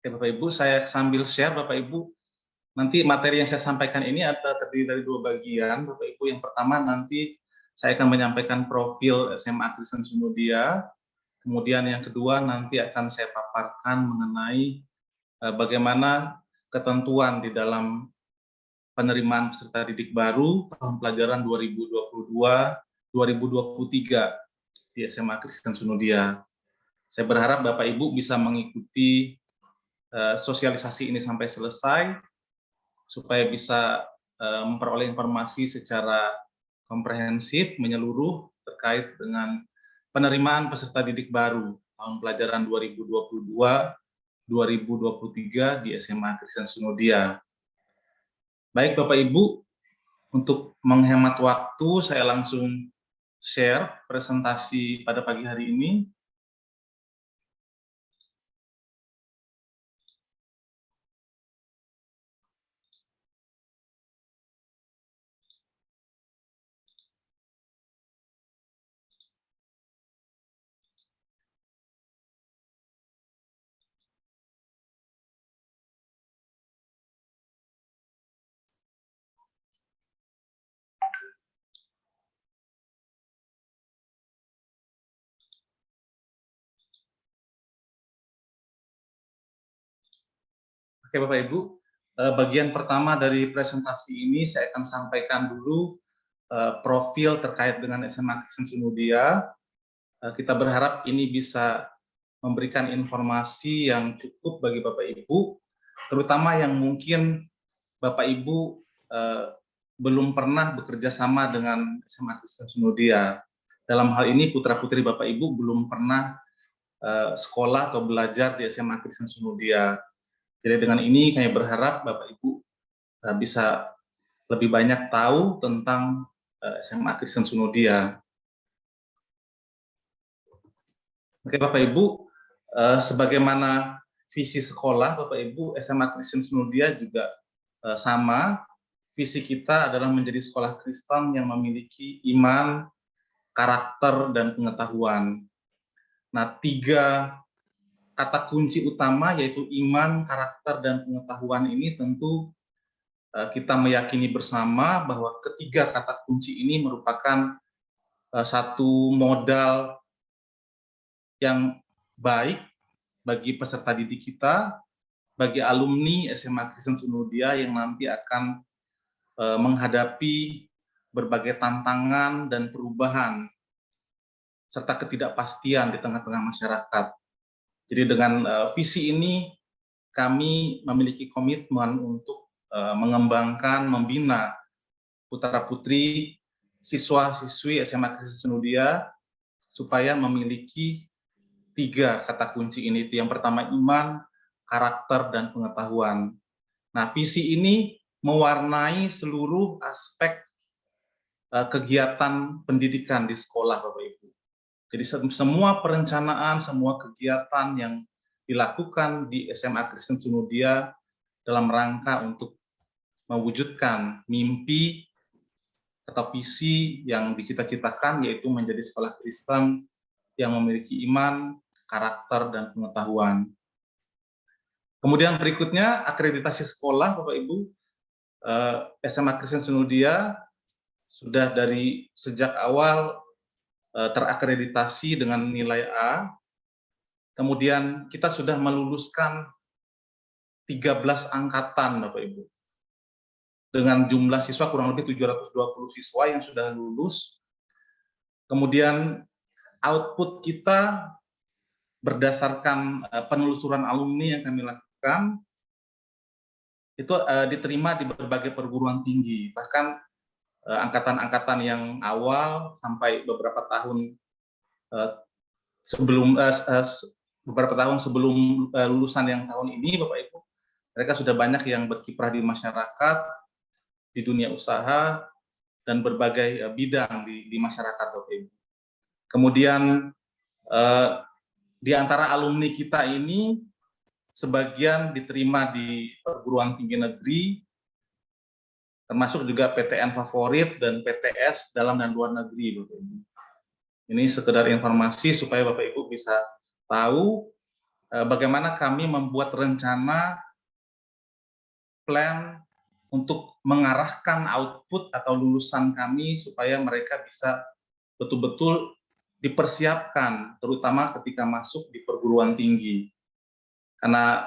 Oke, Bapak Ibu, saya sambil share, Bapak Ibu. Nanti materi yang saya sampaikan ini terdiri dari dua bagian, Bapak Ibu. Yang pertama nanti saya akan menyampaikan profil SMA Kristen Sunudia. Kemudian yang kedua nanti akan saya paparkan mengenai bagaimana ketentuan di dalam penerimaan peserta didik baru tahun pelajaran 2022-2023 di SMA Kristen Sunudia. Saya berharap Bapak Ibu bisa mengikuti sosialisasi ini sampai selesai, supaya bisa memperoleh informasi secara komprehensif, menyeluruh terkait dengan penerimaan peserta didik baru tahun pelajaran 2022-2023 di SMA Kristen Sunudia. Baik Bapak Ibu, untuk menghemat waktu, saya langsung share presentasi pada pagi hari ini. Oke Bapak Ibu, bagian pertama dari presentasi ini saya akan sampaikan dulu profil terkait dengan SMA Kristen Sunudia. Kita berharap ini bisa memberikan informasi yang cukup bagi Bapak Ibu, terutama yang mungkin Bapak Ibu belum pernah bekerja sama dengan SMA Kristen Sunudia. Dalam hal ini putra-putri Bapak Ibu belum pernah sekolah atau belajar di SMA Kristen Sunudia. Jadi dengan ini kami berharap Bapak Ibu bisa lebih banyak tahu tentang SMA Kristen Sunudia. Oke Bapak Ibu, sebagaimana visi sekolah Bapak Ibu, SMA Kristen Sunudia juga sama. Visi kita adalah menjadi sekolah Kristen yang memiliki iman, karakter, dan pengetahuan. Nah, 3 kata kunci utama yaitu iman, karakter, dan pengetahuan ini tentu kita meyakini bersama bahwa ketiga kata kunci ini merupakan satu modal yang baik bagi peserta didik kita, bagi alumni SMA Kristen Sunudia yang nanti akan menghadapi berbagai tantangan dan perubahan serta ketidakpastian di tengah-tengah masyarakat. Jadi dengan visi ini kami memiliki komitmen untuk mengembangkan, membina putra-putri, siswa-siswi SMA Kristen Sunudia supaya memiliki 3 kata kunci ini. Yang pertama iman, karakter, dan pengetahuan. Nah, visi ini mewarnai seluruh aspek kegiatan pendidikan di sekolah, Bapak Ibu. Jadi semua perencanaan, semua kegiatan yang dilakukan di SMA Kristen Sunudia dalam rangka untuk mewujudkan mimpi atau visi yang dicita-citakan, yaitu menjadi sekolah Kristen yang memiliki iman, karakter, dan pengetahuan. Kemudian berikutnya, akreditasi sekolah, Bapak Ibu. SMA Kristen Sunudia sudah dari sejak awal terakreditasi dengan nilai A. Kemudian kita sudah meluluskan 13 angkatan, Bapak Ibu. Dengan jumlah siswa kurang lebih 720 siswa yang sudah lulus. Kemudian output kita berdasarkan penelusuran alumni yang kami lakukan, itu diterima di berbagai perguruan tinggi. Bahkan angkatan-angkatan yang awal sampai beberapa tahun sebelum lulusan yang tahun ini, Bapak Ibu, mereka sudah banyak yang berkiprah di masyarakat, di dunia usaha, dan berbagai bidang di masyarakat, Bapak Ibu. Kemudian di antara alumni kita ini, sebagian diterima di perguruan tinggi negeri, termasuk juga PTN favorit dan PTS dalam dan luar negeri, Bapak Ibu. Ini sekedar informasi supaya Bapak Ibu bisa tahu bagaimana kami membuat rencana plan untuk mengarahkan output atau lulusan kami supaya mereka bisa betul-betul dipersiapkan, terutama ketika masuk di perguruan tinggi. Karena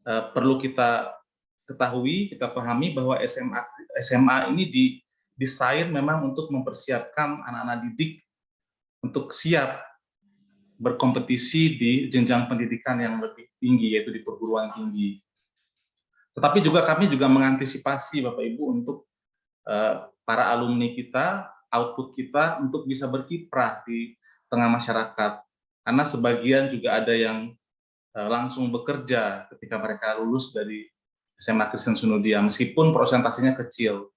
perlu kita ketahui, kita pahami bahwa SMA ini didesain memang untuk mempersiapkan anak-anak didik untuk siap berkompetisi di jenjang pendidikan yang lebih tinggi, yaitu di perguruan tinggi. Tetapi juga kami juga mengantisipasi Bapak Ibu untuk para alumni kita, output kita untuk bisa berkiprah di tengah masyarakat. Karena sebagian juga ada yang langsung bekerja ketika mereka lulus dari SMA Kristen Sunudia, meskipun prosentasenya kecil.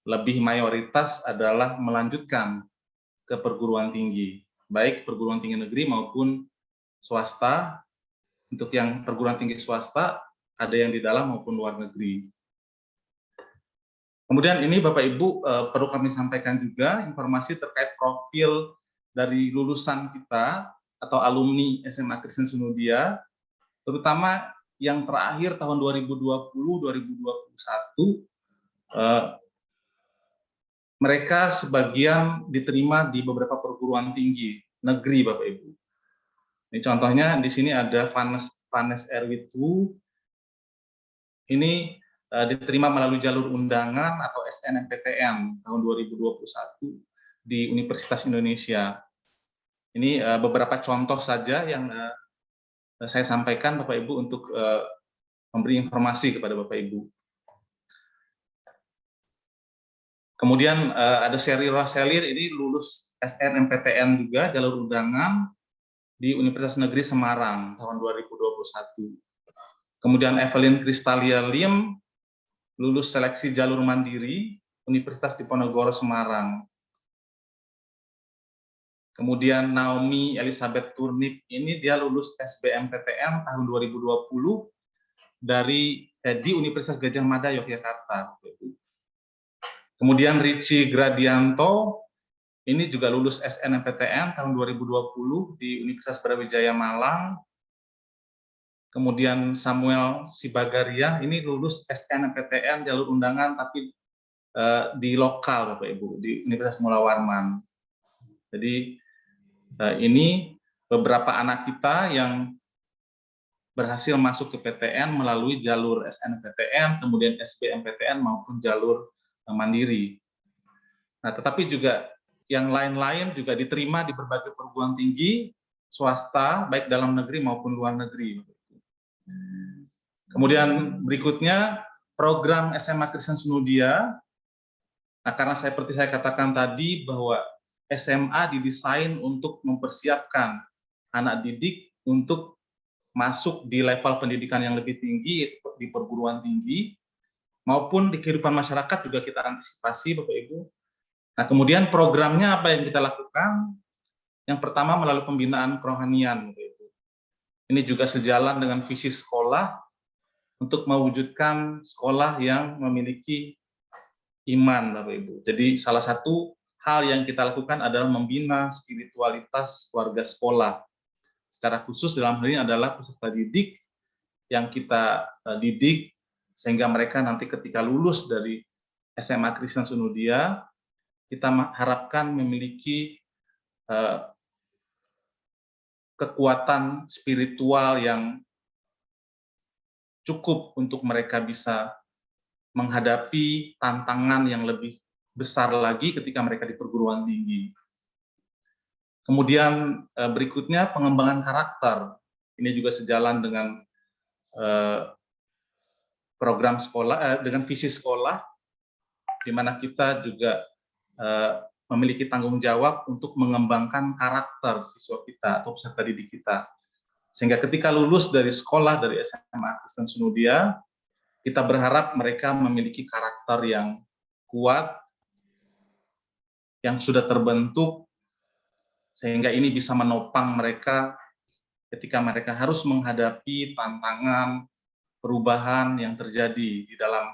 Lebih mayoritas adalah melanjutkan ke perguruan tinggi, baik perguruan tinggi negeri maupun swasta. Untuk yang perguruan tinggi swasta, ada yang di dalam maupun luar negeri. Kemudian ini Bapak Ibu perlu kami sampaikan juga informasi terkait profil dari lulusan kita atau alumni SMA Kristen Sunudia, terutama yang terakhir tahun 2020-2021, mereka sebagian diterima di beberapa perguruan tinggi negeri Bapak Ibu. Ini contohnya di sini ada Vanes Erwitu, ini diterima melalui jalur undangan atau SNMPTN tahun 2021 di Universitas Indonesia. Ini beberapa contoh saja yang saya sampaikan Bapak Ibu untuk memberi informasi kepada Bapak Ibu. Kemudian ada Sherry Roselir, ini lulus SNMPTN juga jalur undangan di Universitas Negeri Semarang tahun 2021. Kemudian Evelyn Kristalia Lim lulus seleksi jalur mandiri Universitas Diponegoro Semarang. Kemudian Naomi Elizabeth Turnip, ini dia lulus SBMPTN tahun 2020 di Universitas Gadjah Mada Yogyakarta. Kemudian Richie Gradianto, ini juga lulus SNMPTN tahun 2020 di Universitas Brawijaya Malang. Kemudian Samuel Sibagaria, ini lulus SNMPTN jalur undangan tapi di lokal Bapak Ibu, di Universitas Mula Warman. Jadi ini beberapa anak kita yang berhasil masuk ke PTN melalui jalur SNMPTN, kemudian SBMPTN maupun jalur mandiri. Nah, tetapi juga yang lain-lain juga diterima di berbagai perguruan tinggi swasta, baik dalam negeri maupun luar negeri. Kemudian berikutnya program SMA Kristen Sunudia. Nah, karena seperti saya katakan tadi bahwa SMA didesain untuk mempersiapkan anak didik untuk masuk di level pendidikan yang lebih tinggi, di perguruan tinggi, maupun di kehidupan masyarakat juga kita antisipasi, Bapak Ibu. Nah, kemudian programnya apa yang kita lakukan? Yang pertama melalui pembinaan kerohanian, Bapak Ibu. Ini juga sejalan dengan visi sekolah untuk mewujudkan sekolah yang memiliki iman, Bapak Ibu. Jadi salah satu hal yang kita lakukan adalah membina spiritualitas keluarga sekolah. Secara khusus dalam hal ini adalah peserta didik yang kita didik sehingga mereka nanti ketika lulus dari SMA Kristen Sunudia, kita harapkan memiliki kekuatan spiritual yang cukup untuk mereka bisa menghadapi tantangan yang lebih besar lagi ketika mereka di perguruan tinggi. Kemudian berikutnya pengembangan karakter. Ini juga sejalan dengan program sekolah, dengan visi sekolah, di mana kita juga memiliki tanggung jawab untuk mengembangkan karakter siswa kita atau peserta didik kita. Sehingga ketika lulus dari sekolah, dari SMA Kristen Sunudia, kita berharap mereka memiliki karakter yang kuat, yang sudah terbentuk, sehingga ini bisa menopang mereka ketika mereka harus menghadapi tantangan perubahan yang terjadi di dalam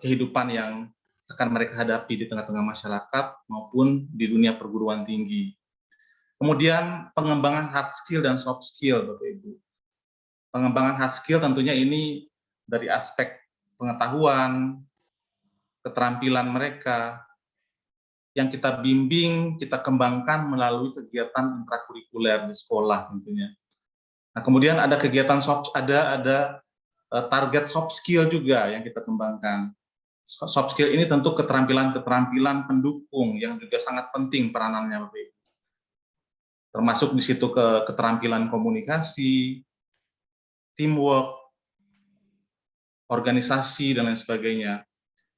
kehidupan yang akan mereka hadapi di tengah-tengah masyarakat maupun di dunia perguruan tinggi. Kemudian pengembangan hard skill dan soft skill, Bapak Ibu. Pengembangan hard skill tentunya ini dari aspek pengetahuan, keterampilan mereka, yang kita bimbing, kita kembangkan melalui kegiatan intrakurikuler di sekolah tentunya. Nah, kemudian ada kegiatan target soft skill juga yang kita kembangkan. Soft skill ini tentu keterampilan-keterampilan pendukung yang juga sangat penting peranannya, Bapak Ibu. Termasuk di situ keterampilan komunikasi, teamwork, organisasi, dan lain sebagainya.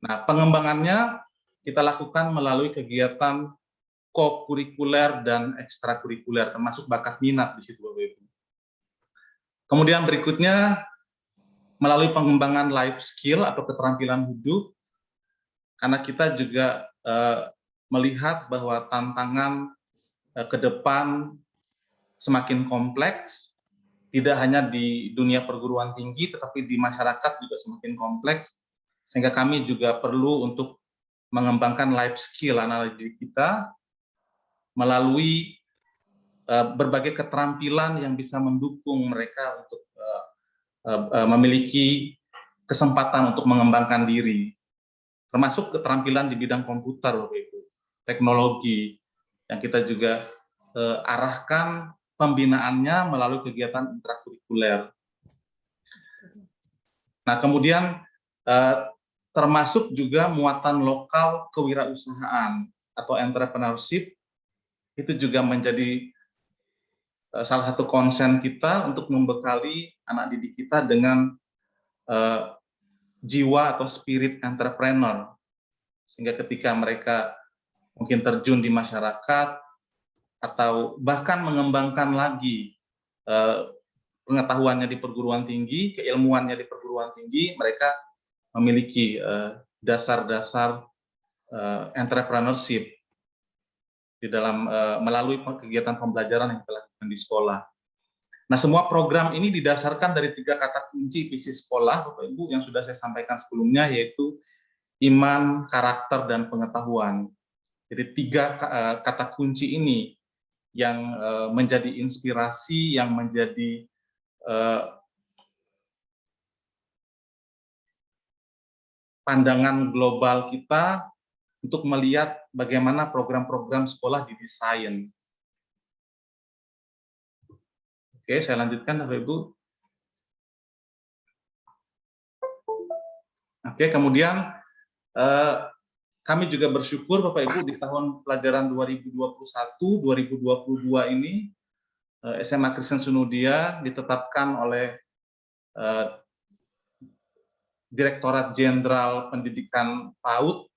Nah, pengembangannya kita lakukan melalui kegiatan co-kurikuler dan ekstrakurikuler, termasuk bakat minat di situ, Bapak Ibu. Kemudian berikutnya, melalui pengembangan life skill atau keterampilan hidup, karena kita juga melihat bahwa tantangan ke depan semakin kompleks, tidak hanya di dunia perguruan tinggi, tetapi di masyarakat juga semakin kompleks, sehingga kami juga perlu untuk mengembangkan life skill anak didik kita melalui berbagai keterampilan yang bisa mendukung mereka untuk memiliki kesempatan untuk mengembangkan diri, termasuk keterampilan di bidang komputer, Bapak Ibu, teknologi, yang kita juga arahkan pembinaannya melalui kegiatan intrakurikuler. Nah, kemudian termasuk juga muatan lokal kewirausahaan atau entrepreneurship, itu juga menjadi salah satu konsen kita untuk membekali anak didik kita dengan jiwa atau spirit entrepreneur, sehingga ketika mereka mungkin terjun di masyarakat atau bahkan mengembangkan lagi pengetahuannya di perguruan tinggi, keilmuannya di perguruan tinggi, mereka memiliki dasar-dasar entrepreneurship di dalam melalui kegiatan pembelajaran yang kita lakukan di sekolah. Nah, semua program ini didasarkan dari 3 kata kunci visi sekolah, Bapak Ibu, yang sudah saya sampaikan sebelumnya, yaitu iman, karakter, dan pengetahuan. Jadi 3 kata kunci ini yang menjadi inspirasi, yang menjadi pandangan global kita untuk melihat bagaimana program-program sekolah didesain. Oke, saya lanjutkan, Bapak Ibu. Oke, kemudian kami juga bersyukur, Bapak Ibu, di tahun pelajaran 2021-2022 ini, SMA Kristen Sunudia ditetapkan oleh Direktorat Jenderal Pendidikan PAUD,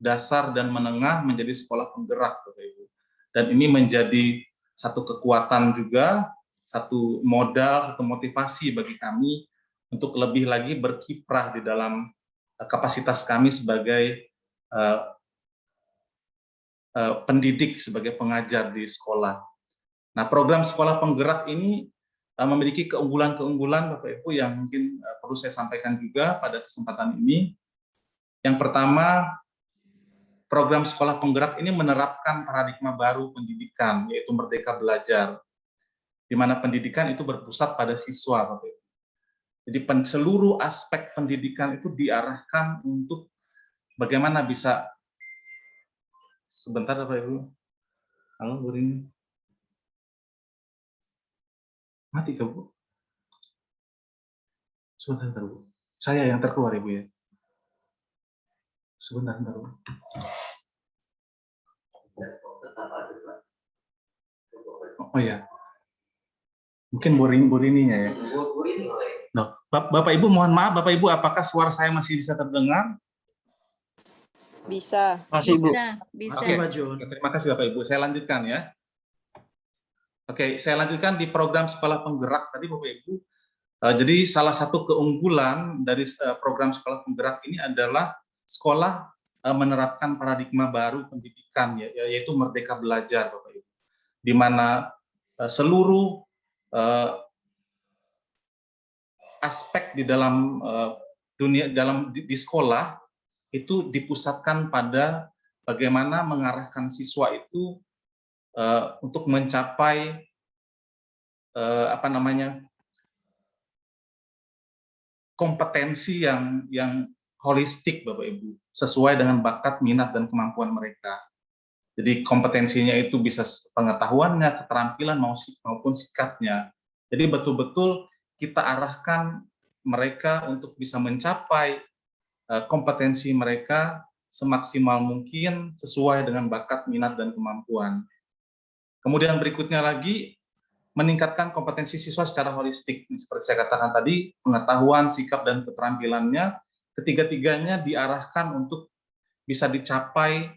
Dasar dan Menengah menjadi sekolah penggerak, Bapak Ibu. Dan ini menjadi satu kekuatan juga, satu modal, satu motivasi bagi kami untuk lebih lagi berkiprah di dalam kapasitas kami sebagai pendidik, sebagai pengajar di sekolah. Nah, program sekolah penggerak ini memiliki keunggulan-keunggulan, Bapak Ibu, yang mungkin perlu saya sampaikan juga pada kesempatan ini. Yang pertama, program sekolah penggerak ini menerapkan paradigma baru pendidikan, yaitu Merdeka Belajar, di mana pendidikan itu berpusat pada siswa, Bapak Ibu. Jadi seluruh aspek pendidikan itu diarahkan untuk bagaimana bisa, sebentar Bapak Ibu, halo Bu Rini, mati ke Bu? Sebentar Bu, saya yang terkeluar Ibu ya. Sebentar Bu. Oh ya, mungkin Bu Rininya ya. Nah, Bapak Ibu mohon maaf, Bapak Ibu, apakah suara saya masih bisa terdengar? Bisa. Masih, Bu. Bisa. Oke, terima kasih Bapak Ibu. Saya lanjutkan ya. Oke, saya lanjutkan di program sekolah penggerak tadi Bapak Ibu. Jadi salah satu keunggulan dari program sekolah penggerak ini adalah sekolah menerapkan paradigma baru pendidikan, yaitu Merdeka Belajar, Bapak Ibu, di mana seluruh aspek di dalam di sekolah itu dipusatkan pada bagaimana mengarahkan siswa itu untuk mencapai kompetensi yang holistik, Bapak Ibu, sesuai dengan bakat, minat, dan kemampuan mereka. Jadi kompetensinya itu bisa pengetahuannya, keterampilan maupun sikapnya. Jadi betul-betul kita arahkan mereka untuk bisa mencapai kompetensi mereka semaksimal mungkin sesuai dengan bakat, minat, dan kemampuan. Kemudian berikutnya lagi, meningkatkan kompetensi siswa secara holistik. Seperti saya katakan tadi, pengetahuan, sikap, dan keterampilannya, ketiga-tiganya diarahkan untuk bisa dicapai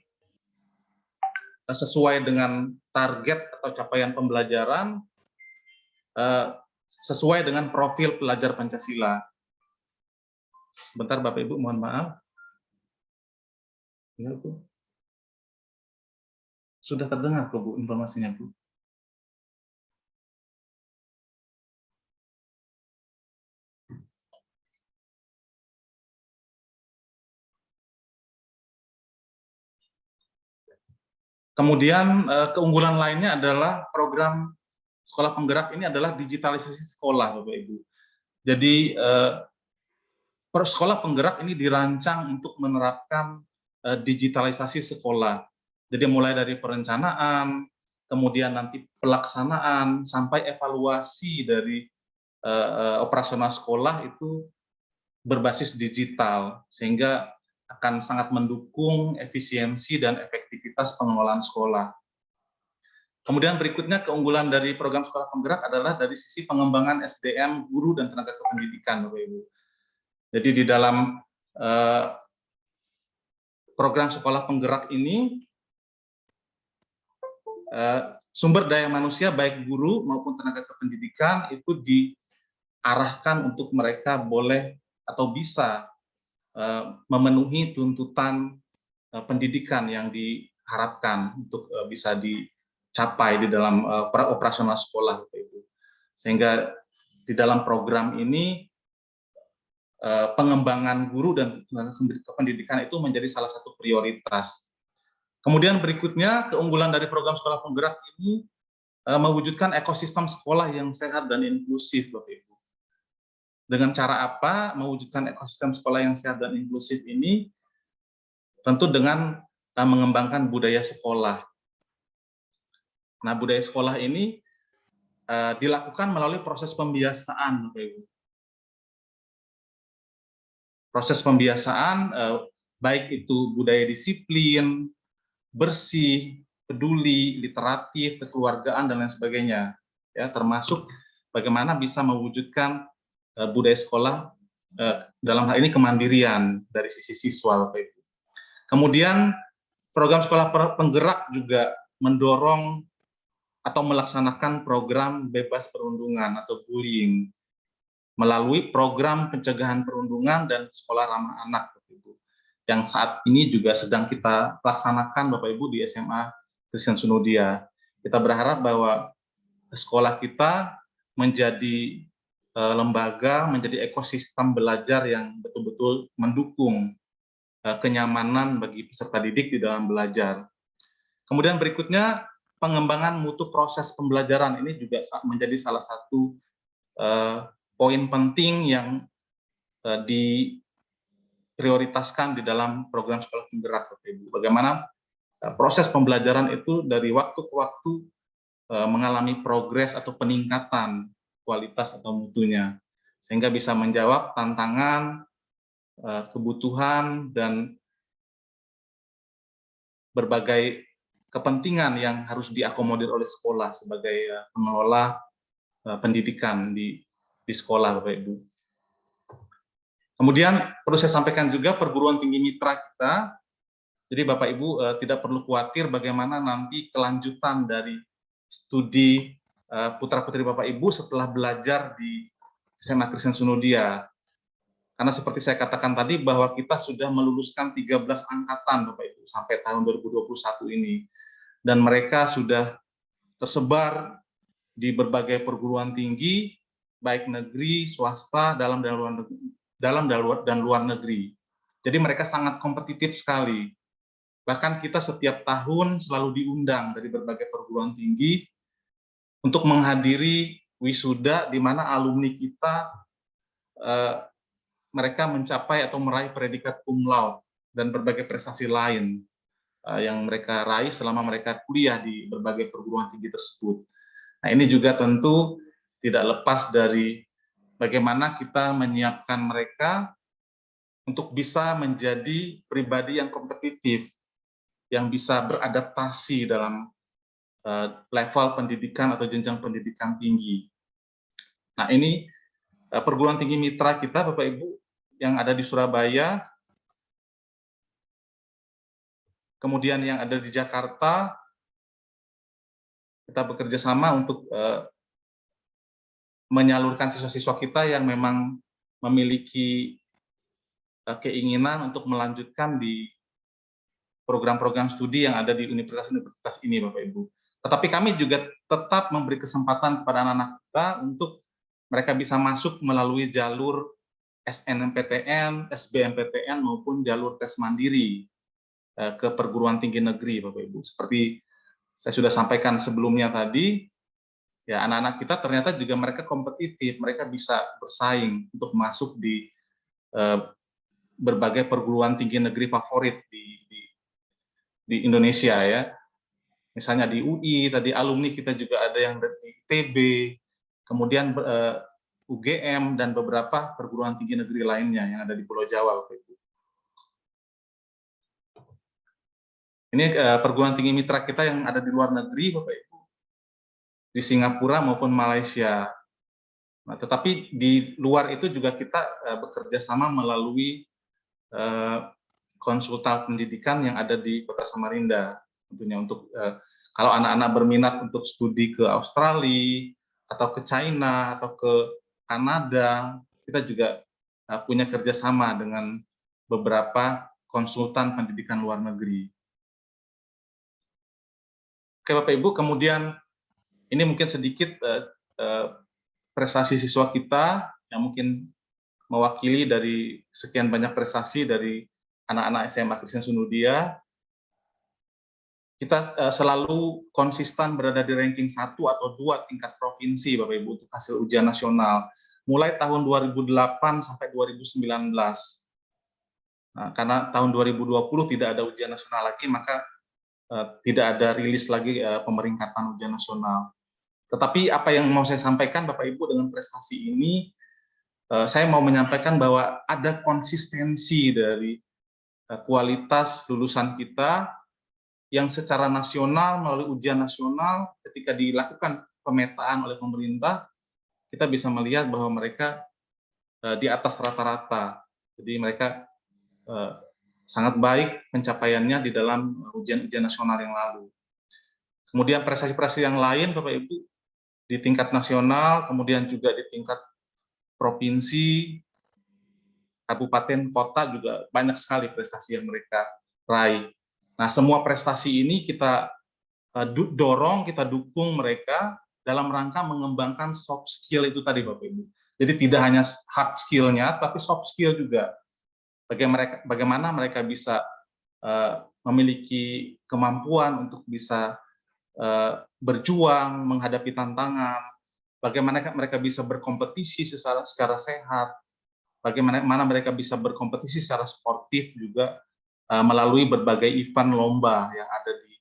sesuai dengan target atau capaian pembelajaran, sesuai dengan profil pelajar Pancasila. Sebentar Bapak Ibu, mohon maaf. Ya, Bu. Sudah terdengar kok, Bu, informasinya, Bu. Kemudian keunggulan lainnya adalah program sekolah penggerak ini adalah digitalisasi sekolah, Bapak Ibu. Jadi sekolah penggerak ini dirancang untuk menerapkan digitalisasi sekolah. Jadi mulai dari perencanaan, kemudian nanti pelaksanaan, sampai evaluasi dari operasional sekolah itu berbasis digital, sehingga akan sangat mendukung efisiensi dan efektivitas pengelolaan sekolah. Kemudian berikutnya keunggulan dari program sekolah penggerak adalah dari sisi pengembangan SDM, guru, dan tenaga kependidikan, Bapak Ibu. Jadi di dalam program sekolah penggerak ini, sumber daya manusia baik guru maupun tenaga kependidikan itu diarahkan untuk mereka boleh atau bisa memenuhi tuntutan pendidikan yang diharapkan untuk bisa dicapai di dalam operasional sekolah, Bapak Ibu. Sehingga di dalam program ini pengembangan guru dan tenaga pendidikan itu menjadi salah satu prioritas. Kemudian berikutnya, keunggulan dari program sekolah penggerak ini mewujudkan ekosistem sekolah yang sehat dan inklusif, Bapak Ibu. Dengan cara apa mewujudkan ekosistem sekolah yang sehat dan inklusif ini? Tentu dengan mengembangkan budaya sekolah. Nah, budaya sekolah ini dilakukan melalui proses pembiasaan, Bapak Ibu. Proses pembiasaan, baik itu budaya disiplin, bersih, peduli, literatif, kekeluargaan, dan lain sebagainya. Ya, termasuk bagaimana bisa mewujudkan budaya sekolah dalam hal ini kemandirian dari sisi siswa, Bapak Ibu. Kemudian program sekolah penggerak juga mendorong atau melaksanakan program bebas perundungan atau bullying melalui program pencegahan perundungan dan sekolah ramah anak, Bapak Ibu, yang saat ini juga sedang kita laksanakan, Bapak Ibu, di SMA Kristen Sunodia. Kita berharap bahwa sekolah kita menjadi lembaga, menjadi ekosistem belajar yang betul-betul mendukung kenyamanan bagi peserta didik di dalam belajar. Kemudian berikutnya, pengembangan mutu proses pembelajaran ini juga menjadi salah satu poin penting yang diprioritaskan di dalam program sekolah penggerak, Bapak Ibu. Bagaimana proses pembelajaran itu dari waktu ke waktu mengalami progres atau peningkatan kualitas atau mutunya, sehingga bisa menjawab tantangan, kebutuhan, dan berbagai kepentingan yang harus diakomodir oleh sekolah sebagai pengelola pendidikan di sekolah, Bapak Ibu. Kemudian perlu saya sampaikan juga perguruan tinggi mitra kita. Jadi Bapak Ibu tidak perlu khawatir bagaimana nanti kelanjutan dari studi putra-putri Bapak Ibu setelah belajar di SMA Kristen Sunodia. Karena seperti saya katakan tadi bahwa kita sudah meluluskan 13 angkatan, Bapak Ibu, sampai tahun 2021 ini. Dan mereka sudah tersebar di berbagai perguruan tinggi, baik negeri, swasta, dalam dan luar negeri. Jadi mereka sangat kompetitif sekali. Bahkan kita setiap tahun selalu diundang dari berbagai perguruan tinggi untuk menghadiri wisuda di mana alumni kita mereka mencapai atau meraih predikat cum laude dan berbagai prestasi lain yang mereka raih selama mereka kuliah di berbagai perguruan tinggi tersebut. Nah, ini juga tentu tidak lepas dari bagaimana kita menyiapkan mereka untuk bisa menjadi pribadi yang kompetitif, yang bisa beradaptasi dalam level pendidikan atau jenjang pendidikan tinggi. Nah, ini perguruan tinggi mitra kita, Bapak Ibu, yang ada di Surabaya, kemudian yang ada di Jakarta, kita bekerja sama untuk menyalurkan siswa-siswa kita yang memang memiliki keinginan untuk melanjutkan di program-program studi yang ada di universitas-universitas ini, Bapak Ibu. Tetapi kami juga tetap memberi kesempatan kepada anak-anak kita untuk mereka bisa masuk melalui jalur SNMPTN, SBMPTN, maupun jalur tes mandiri ke perguruan tinggi negeri, Bapak Ibu. Seperti saya sudah sampaikan sebelumnya tadi, ya anak-anak kita ternyata juga mereka kompetitif, mereka bisa bersaing untuk masuk di berbagai perguruan tinggi negeri favorit di Indonesia ya. Misalnya di UI, tadi alumni kita juga ada yang di ITB, kemudian UGM, dan beberapa perguruan tinggi negeri lainnya yang ada di Pulau Jawa, Bapak Ibu. Ini perguruan tinggi mitra kita yang ada di luar negeri, Bapak Ibu, di Singapura maupun Malaysia. Nah, tetapi di luar itu juga kita bekerja sama melalui konsultan pendidikan yang ada di Kota Samarinda, tentunya untuk kalau anak-anak berminat untuk studi ke Australia atau ke China atau ke Kanada, kita juga punya kerjasama dengan beberapa konsultan pendidikan luar negeri. Oke, Bapak Ibu, kemudian ini mungkin sedikit prestasi siswa kita yang mungkin mewakili dari sekian banyak prestasi dari anak-anak SMA Kristen Sunudia. Kita selalu konsisten berada di ranking 1 atau 2 tingkat provinsi, Bapak Ibu, untuk hasil ujian nasional, mulai tahun 2008 sampai 2019. Nah, karena tahun 2020 tidak ada ujian nasional lagi, maka tidak ada rilis lagi pemeringkatan ujian nasional. Tetapi apa yang mau saya sampaikan, Bapak Ibu, dengan prestasi ini, saya mau menyampaikan bahwa ada konsistensi dari kualitas lulusan kita yang secara nasional melalui ujian nasional ketika dilakukan pemetaan oleh pemerintah, kita bisa melihat bahwa mereka di atas rata-rata. Jadi mereka sangat baik pencapaiannya di dalam ujian-ujian nasional yang lalu. Kemudian prestasi-prestasi yang lain, Bapak Ibu, di tingkat nasional, kemudian juga di tingkat provinsi, kabupaten, kota juga banyak sekali prestasi yang mereka raih. Nah, semua prestasi ini kita dorong, kita dukung mereka dalam rangka mengembangkan soft skill itu tadi, Bapak Ibu. Jadi tidak hanya hard skill-nya, tapi soft skill juga. Bagaimana mereka bisa memiliki kemampuan untuk bisa berjuang, menghadapi tantangan, bagaimana mereka bisa berkompetisi secara sehat, bagaimana mereka bisa berkompetisi secara sportif juga melalui berbagai event lomba yang ada di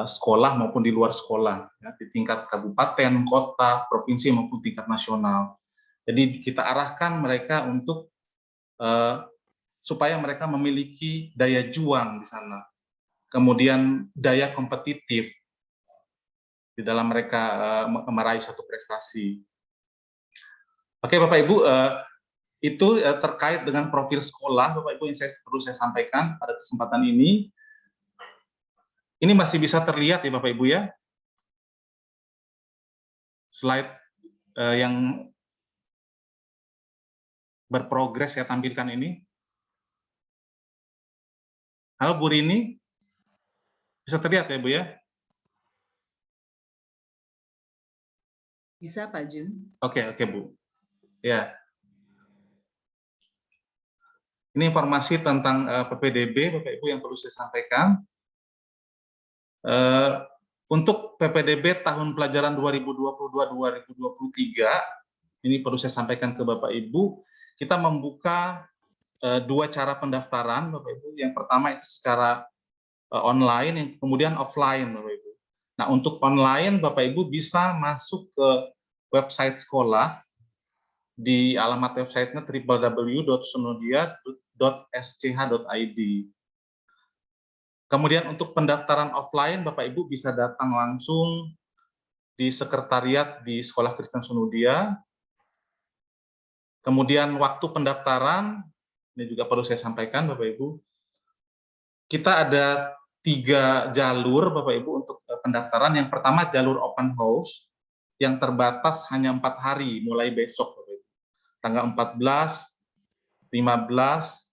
sekolah maupun di luar sekolah, ya, di tingkat kabupaten, kota, provinsi maupun tingkat nasional. Jadi kita arahkan mereka untuk supaya mereka memiliki daya juang di sana, kemudian daya kompetitif di dalam mereka meraih satu prestasi. Oke, Bapak Ibu, itu terkait dengan profil sekolah, Bapak Ibu, yang perlu saya sampaikan pada kesempatan ini. Ini masih bisa terlihat ya Bapak Ibu ya, slide yang berprogres saya tampilkan ini. Halo Bu Rini, bisa terlihat ya Bu ya? Bisa Pak Jun. Oke Bu. Ya. Ini informasi tentang PPDB Bapak Ibu yang perlu saya sampaikan. Untuk PPDB tahun pelajaran 2022-2023, ini perlu saya sampaikan ke Bapak Ibu, kita membuka dua cara pendaftaran, Bapak Ibu. Yang pertama itu secara online, yang kemudian offline, Bapak Ibu. Nah, untuk online, Bapak Ibu bisa masuk ke website sekolah di alamat websitenya www.sunodia.sch.id. Kemudian untuk pendaftaran offline, Bapak Ibu bisa datang langsung di sekretariat di Sekolah Kristen Sunodia. Kemudian waktu pendaftaran, ini juga perlu saya sampaikan Bapak Ibu, kita ada 3 jalur Bapak Ibu untuk pendaftaran. Yang pertama jalur open house, yang terbatas hanya 4 hari, mulai besok Bapak Ibu. Tanggal 14, 15,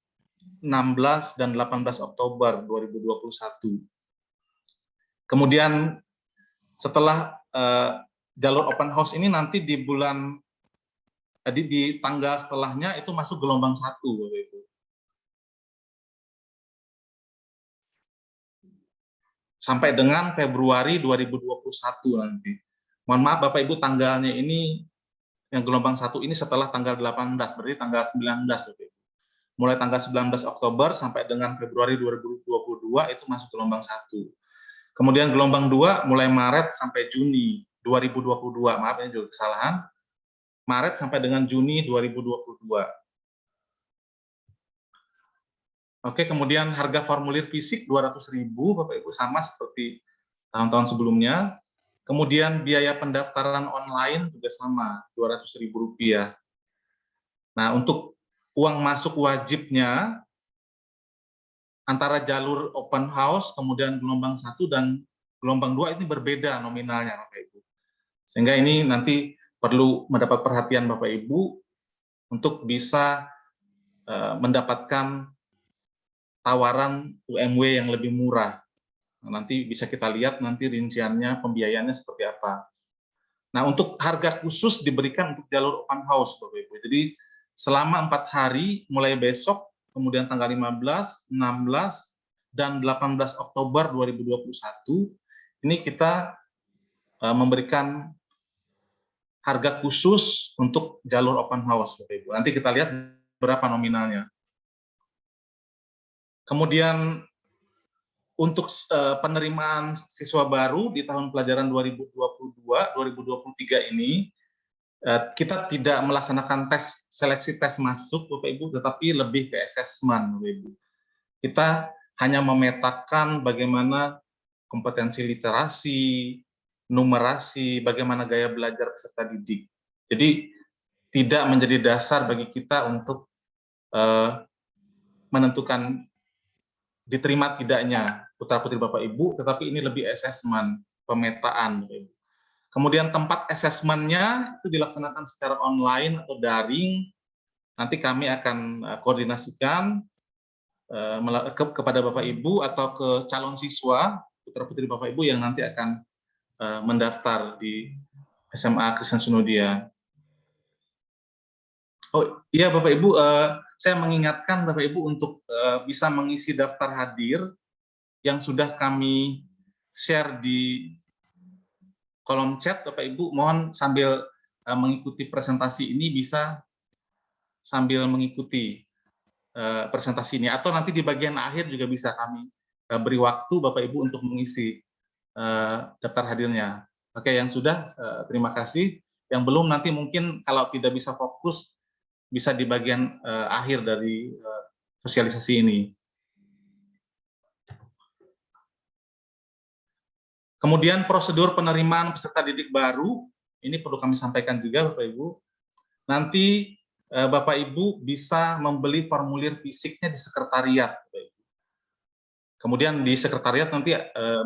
16, dan 18 Oktober 2021. Kemudian setelah jalur open house ini nanti di tanggal setelahnya itu masuk gelombang 1, Bapak Ibu. Sampai dengan Februari 2021 nanti. Mohon maaf Bapak Ibu, tanggalnya ini yang gelombang 1 ini setelah tanggal 18, berarti tanggal 19 Bapak Ibu. Mulai tanggal 19 Oktober sampai dengan Februari 2022 itu masuk gelombang 1. Kemudian gelombang 2 mulai Maret sampai Juni 2022. Maaf ini juga kesalahan. Maret sampai dengan Juni 2022. Oke, kemudian harga formulir fisik 200.000 Bapak Ibu, sama seperti tahun-tahun sebelumnya. Kemudian biaya pendaftaran online juga sama, Rp200.000. Nah, untuk uang masuk wajibnya antara jalur open house, kemudian gelombang 1 dan gelombang 2 ini berbeda nominalnya Bapak Ibu. Sehingga ini nanti perlu mendapat perhatian Bapak Ibu untuk bisa mendapatkan tawaran UMW yang lebih murah. Nanti bisa kita lihat nanti rinciannya, pembiayaannya seperti apa. Nah, untuk harga khusus diberikan untuk jalur open house, Bapak Ibu. Jadi selama 4 hari, mulai besok, kemudian tanggal 15, 16, dan 18 Oktober 2021, ini kita memberikan harga khusus untuk jalur open house, Bapak Ibu. Nanti kita lihat berapa nominalnya. Kemudian untuk penerimaan siswa baru di tahun pelajaran 2022-2023 ini, kita tidak melaksanakan seleksi tes masuk, Bapak Ibu, tetapi lebih ke asesmen, Bapak Ibu. Kita hanya memetakan bagaimana kompetensi literasi, numerasi, bagaimana gaya belajar peserta didik. Jadi tidak menjadi dasar bagi kita untuk menentukan diterima tidaknya putra-putri Bapak Ibu, tetapi ini lebih asesmen, pemetaan. Kemudian tempat asesmennya itu dilaksanakan secara online atau daring. Nanti kami akan koordinasikan kepada Bapak Ibu atau ke calon siswa, putra-putri Bapak Ibu yang nanti akan mendaftar di SMA Kristen Sunodia. Oh iya Bapak Ibu, saya mengingatkan Bapak Ibu untuk bisa mengisi daftar hadir yang sudah kami share di kolom chat. Bapak Ibu mohon sambil mengikuti presentasi ini bisa sambil mengikuti presentasi ini, atau nanti di bagian akhir juga bisa kami beri waktu Bapak Ibu untuk mengisi daftar hadirnya. Oke, yang sudah terima kasih. Yang belum nanti mungkin kalau tidak bisa fokus bisa di bagian akhir dari sosialisasi ini. Kemudian prosedur penerimaan peserta didik baru, ini perlu kami sampaikan juga Bapak Ibu. Nanti Bapak Ibu bisa membeli formulir fisiknya di sekretariat. Kemudian di sekretariat nanti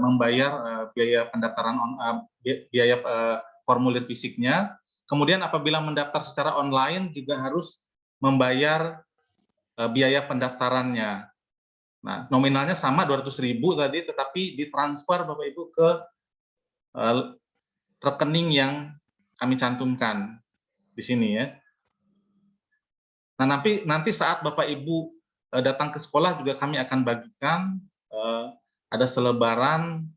membayar biaya pendaftaran, biaya formulir fisiknya. Kemudian apabila mendaftar secara online juga harus membayar biaya pendaftarannya. Nah, nominalnya sama 200.000 tadi, tetapi ditransfer Bapak Ibu ke rekening yang kami cantumkan di sini ya. Nah, nanti saat Bapak Ibu datang ke sekolah juga kami akan bagikan ada selebaran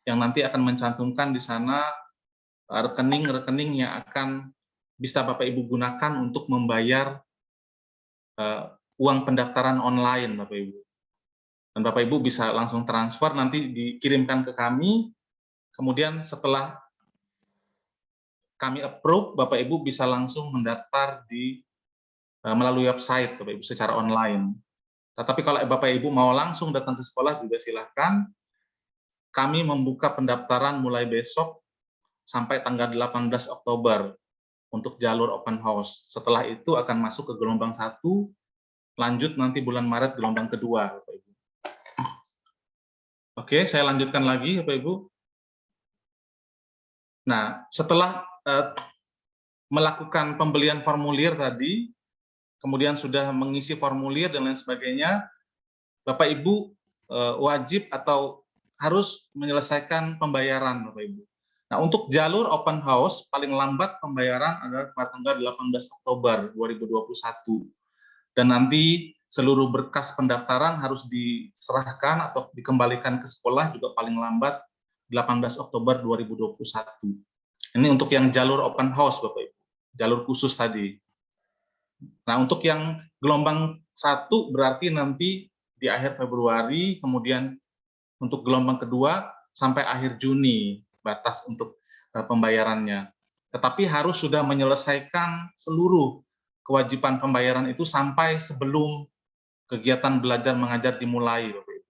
yang nanti akan mencantumkan di sana rekening-rekening yang akan bisa Bapak Ibu gunakan untuk membayar uang pendaftaran online, Bapak Ibu. Dan Bapak Ibu bisa langsung transfer, nanti dikirimkan ke kami, kemudian setelah kami approve, Bapak Ibu bisa langsung mendaftar melalui website Bapak Ibu secara online. Tetapi kalau Bapak Ibu mau langsung datang ke sekolah juga silahkan. Kami membuka pendaftaran mulai besok sampai tanggal 18 Oktober untuk jalur open house. Setelah itu akan masuk ke gelombang 1, lanjut nanti bulan Maret gelombang kedua, Bapak Ibu. Oke, saya lanjutkan lagi, Bapak Ibu. Nah, setelah melakukan pembelian formulir tadi, kemudian sudah mengisi formulir dan lain sebagainya, Bapak Ibu wajib atau harus menyelesaikan pembayaran, Bapak Ibu. Nah, untuk jalur open house, paling lambat pembayaran adalah pada tanggal 18 Oktober 2021. Dan nanti seluruh berkas pendaftaran harus diserahkan atau dikembalikan ke sekolah juga paling lambat 18 Oktober 2021. Ini untuk yang jalur open house, Bapak Ibu. Jalur khusus tadi. Nah, untuk yang gelombang 1 berarti nanti di akhir Februari, kemudian untuk gelombang kedua sampai akhir Juni batas untuk pembayarannya. Tetapi harus sudah menyelesaikan seluruh kewajiban pembayaran itu sampai sebelum kegiatan belajar mengajar dimulai, Bapak Ibu.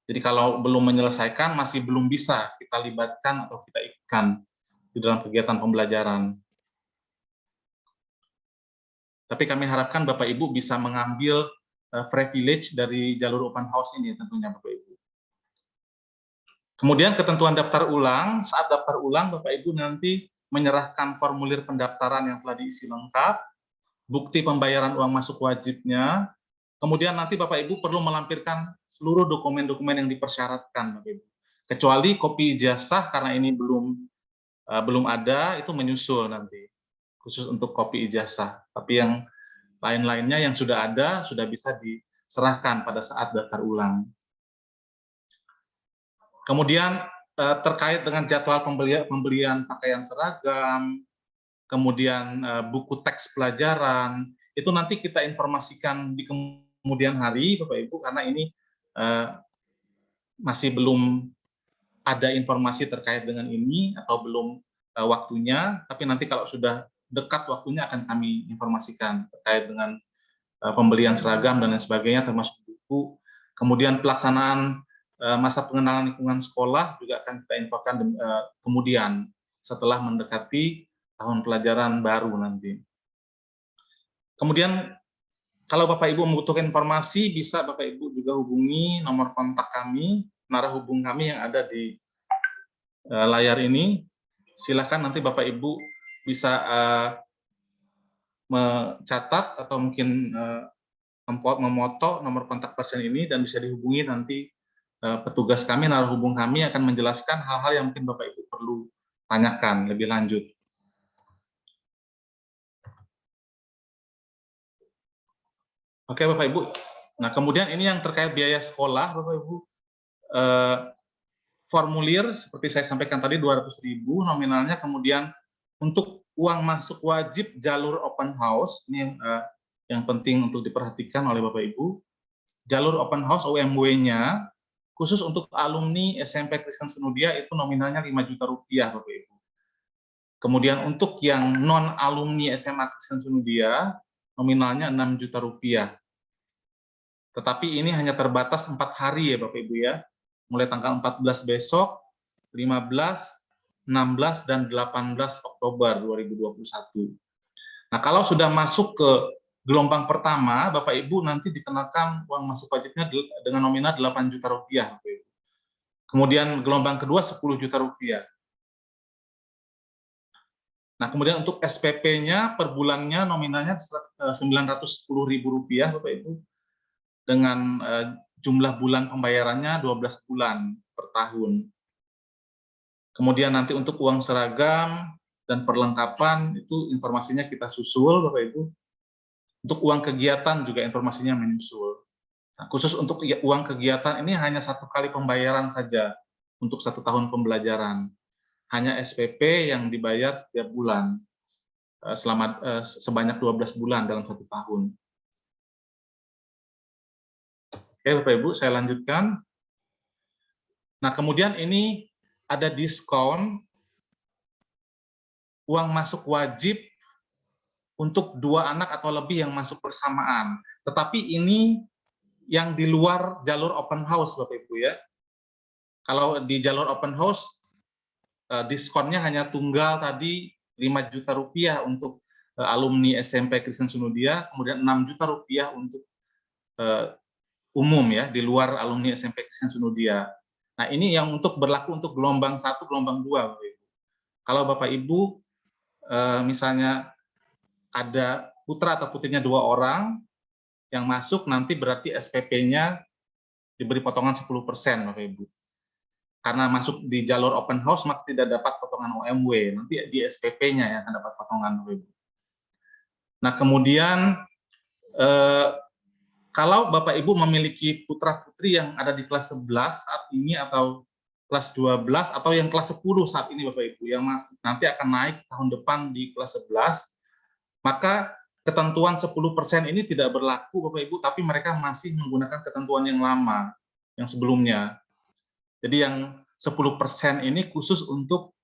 Jadi kalau belum menyelesaikan masih belum bisa kita libatkan atau kita ikutkan di dalam kegiatan pembelajaran. Tapi kami harapkan Bapak Ibu bisa mengambil privilege dari jalur open house ini tentunya, Bapak Ibu. Kemudian ketentuan daftar ulang, saat daftar ulang Bapak Ibu nanti menyerahkan formulir pendaftaran yang telah diisi lengkap, bukti pembayaran uang masuk wajibnya, kemudian nanti Bapak Ibu perlu melampirkan seluruh dokumen-dokumen yang dipersyaratkan, Bapak Ibu. Kecuali kopi ijazah karena ini belum ada, itu menyusul nanti, khusus untuk kopi ijazah. Tapi yang lain-lainnya yang sudah ada, sudah bisa diserahkan pada saat daftar ulang. Kemudian terkait dengan jadwal pembelian pakaian seragam, kemudian buku teks pelajaran, itu nanti kita informasikan di kemudian hari, Bapak Ibu, karena ini masih belum ada informasi terkait dengan ini atau belum waktunya, tapi nanti kalau sudah dekat waktunya akan kami informasikan terkait dengan pembelian seragam dan lain sebagainya, termasuk buku. Kemudian pelaksanaan masa pengenalan lingkungan sekolah juga akan kita infokan kemudian setelah mendekati tahun pelajaran baru nanti. Kemudian kalau Bapak Ibu membutuhkan informasi, bisa Bapak Ibu juga hubungi nomor kontak kami, narah hubung kami yang ada di layar ini. Silakan nanti Bapak Ibu bisa mencatat atau mungkin memoto nomor kontak pasien ini dan bisa dihubungi nanti petugas kami, narah hubung kami akan menjelaskan hal-hal yang mungkin Bapak Ibu perlu tanyakan lebih lanjut. Oke Bapak Ibu, nah kemudian ini yang terkait biaya sekolah Bapak Ibu, formulir seperti saya sampaikan tadi 200.000 nominalnya, kemudian untuk uang masuk wajib jalur open house, ini yang penting untuk diperhatikan oleh Bapak Ibu, jalur open house UMW-nya khusus untuk alumni SMP Kristen Senudia itu nominalnya 5 juta rupiah, Bapak Ibu. Kemudian untuk yang non-alumni SMA Kristen Senudia, nominalnya 6 juta rupiah. Tetapi ini hanya terbatas 4 hari ya Bapak Ibu ya, mulai tanggal 14 besok, 15, 16, dan 18 Oktober 2021. Nah, kalau sudah masuk ke gelombang pertama, Bapak Ibu nanti dikenakan uang masuk wajibnya dengan nominal 8 juta rupiah. Bapak Ibu. Kemudian gelombang kedua 10 juta rupiah. Nah, kemudian untuk SPP-nya per bulannya nominalnya 910.000 rupiah, Bapak Ibu, dengan jumlah bulan pembayarannya 12 bulan per tahun. Kemudian nanti untuk uang seragam dan perlengkapan itu informasinya kita susul, Bapak Ibu. Untuk uang kegiatan juga informasinya menyusul. Nah, khusus untuk uang kegiatan ini hanya 1 kali pembayaran saja untuk 1 tahun pembelajaran. Hanya SPP yang dibayar setiap bulan selama sebanyak 12 bulan dalam 1 tahun. Oke, Bapak Ibu, saya lanjutkan. Nah, kemudian ini ada diskon uang masuk wajib untuk 2 anak atau lebih yang masuk bersamaan. Tetapi ini yang di luar jalur open house, Bapak Ibu ya. Kalau di jalur open house, diskonnya hanya tunggal tadi 5 juta rupiah untuk alumni SMP Kristen Sunudia, kemudian 6 juta rupiah untuk umum ya, di luar alumni SMP Kristen Sunudia. Nah, ini yang berlaku untuk gelombang 1, gelombang 2, Bapak Ibu. Kalau Bapak Ibu misalnya ada putra atau putrinya 2 orang yang masuk, nanti berarti SPP-nya diberi potongan 10%, Bapak Ibu. Karena masuk di jalur open house, maka tidak dapat potongan OMW. Nanti di SPP-nya yang akan dapat potongan, Bapak Ibu. Nah, kemudian kalau Bapak Ibu memiliki putra-putri yang ada di kelas 11 saat ini, atau kelas 12, atau yang kelas 10 saat ini, Bapak Ibu, yang nanti akan naik tahun depan di kelas 11, maka ketentuan 10% ini tidak berlaku, Bapak Ibu, tapi mereka masih menggunakan ketentuan yang lama, yang sebelumnya. Jadi yang 10% ini khusus untuk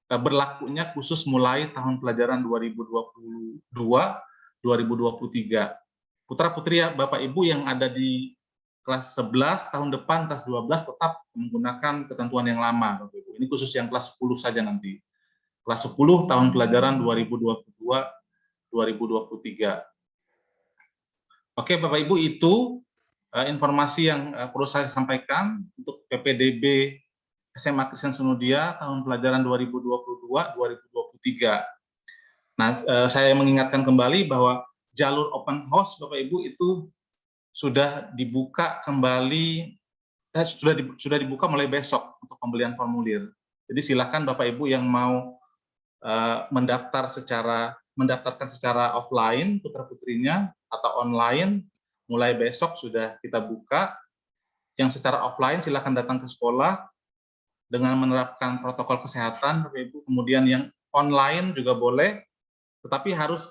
berlakunya khusus mulai tahun pelajaran 2022-2023. Putra-putri Bapak Ibu yang ada di kelas 11 tahun depan, kelas 12 tetap menggunakan ketentuan yang lama, Bapak Ibu. Ini khusus yang kelas 10 saja nanti. Kelas 10 tahun pelajaran 2022-2023. Oke, Bapak Ibu, itu informasi yang perlu saya sampaikan untuk PPDB SMA Kristen Sunudia tahun pelajaran 2022-2023. Nah, saya mengingatkan kembali bahwa jalur open house, Bapak Ibu, itu sudah dibuka kembali, sudah dibuka mulai besok untuk pembelian formulir. Jadi silakan Bapak Ibu yang mau mendaftarkan secara offline putra-putrinya atau online, mulai besok sudah kita buka. Yang secara offline silakan datang ke sekolah dengan menerapkan protokol kesehatan, Bapak Ibu. Kemudian yang online juga boleh, tetapi harus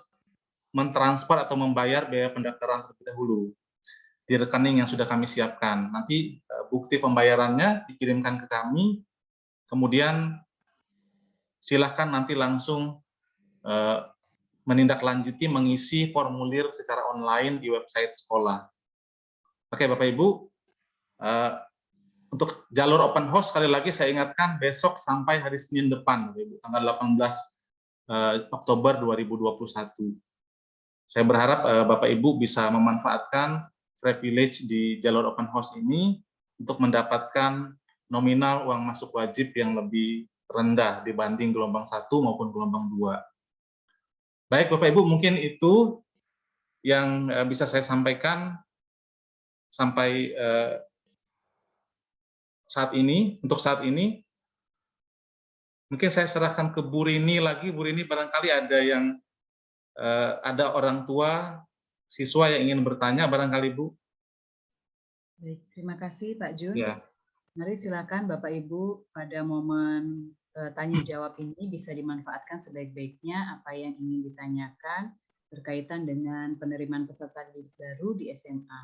mentransfer atau membayar biaya pendaftaran terlebih dahulu di rekening yang sudah kami siapkan. Nanti bukti pembayarannya dikirimkan ke kami, kemudian silahkan nanti langsung menindaklanjuti mengisi formulir secara online di website sekolah. Oke, Bapak Ibu, untuk jalur open house sekali lagi saya ingatkan besok sampai hari Senin depan, Bapak Ibu, tanggal 18 Oktober 2021. Saya berharap Bapak Ibu bisa memanfaatkan privilege di jalur open house ini untuk mendapatkan nominal uang masuk wajib yang lebih rendah dibanding gelombang 1 maupun gelombang 2. Baik, Bapak Ibu, mungkin itu yang bisa saya sampaikan sampai saat ini. Untuk saat ini, mungkin saya serahkan ke Bu Rini lagi. Bu Rini, barangkali ada orang tua siswa yang ingin bertanya, barangkali Bu. Baik, terima kasih Pak Jun. Ya. Mari silakan Bapak Ibu pada momen tanya jawab ini bisa dimanfaatkan sebaik-baiknya apa yang ingin ditanyakan berkaitan dengan penerimaan peserta didik baru di SMA.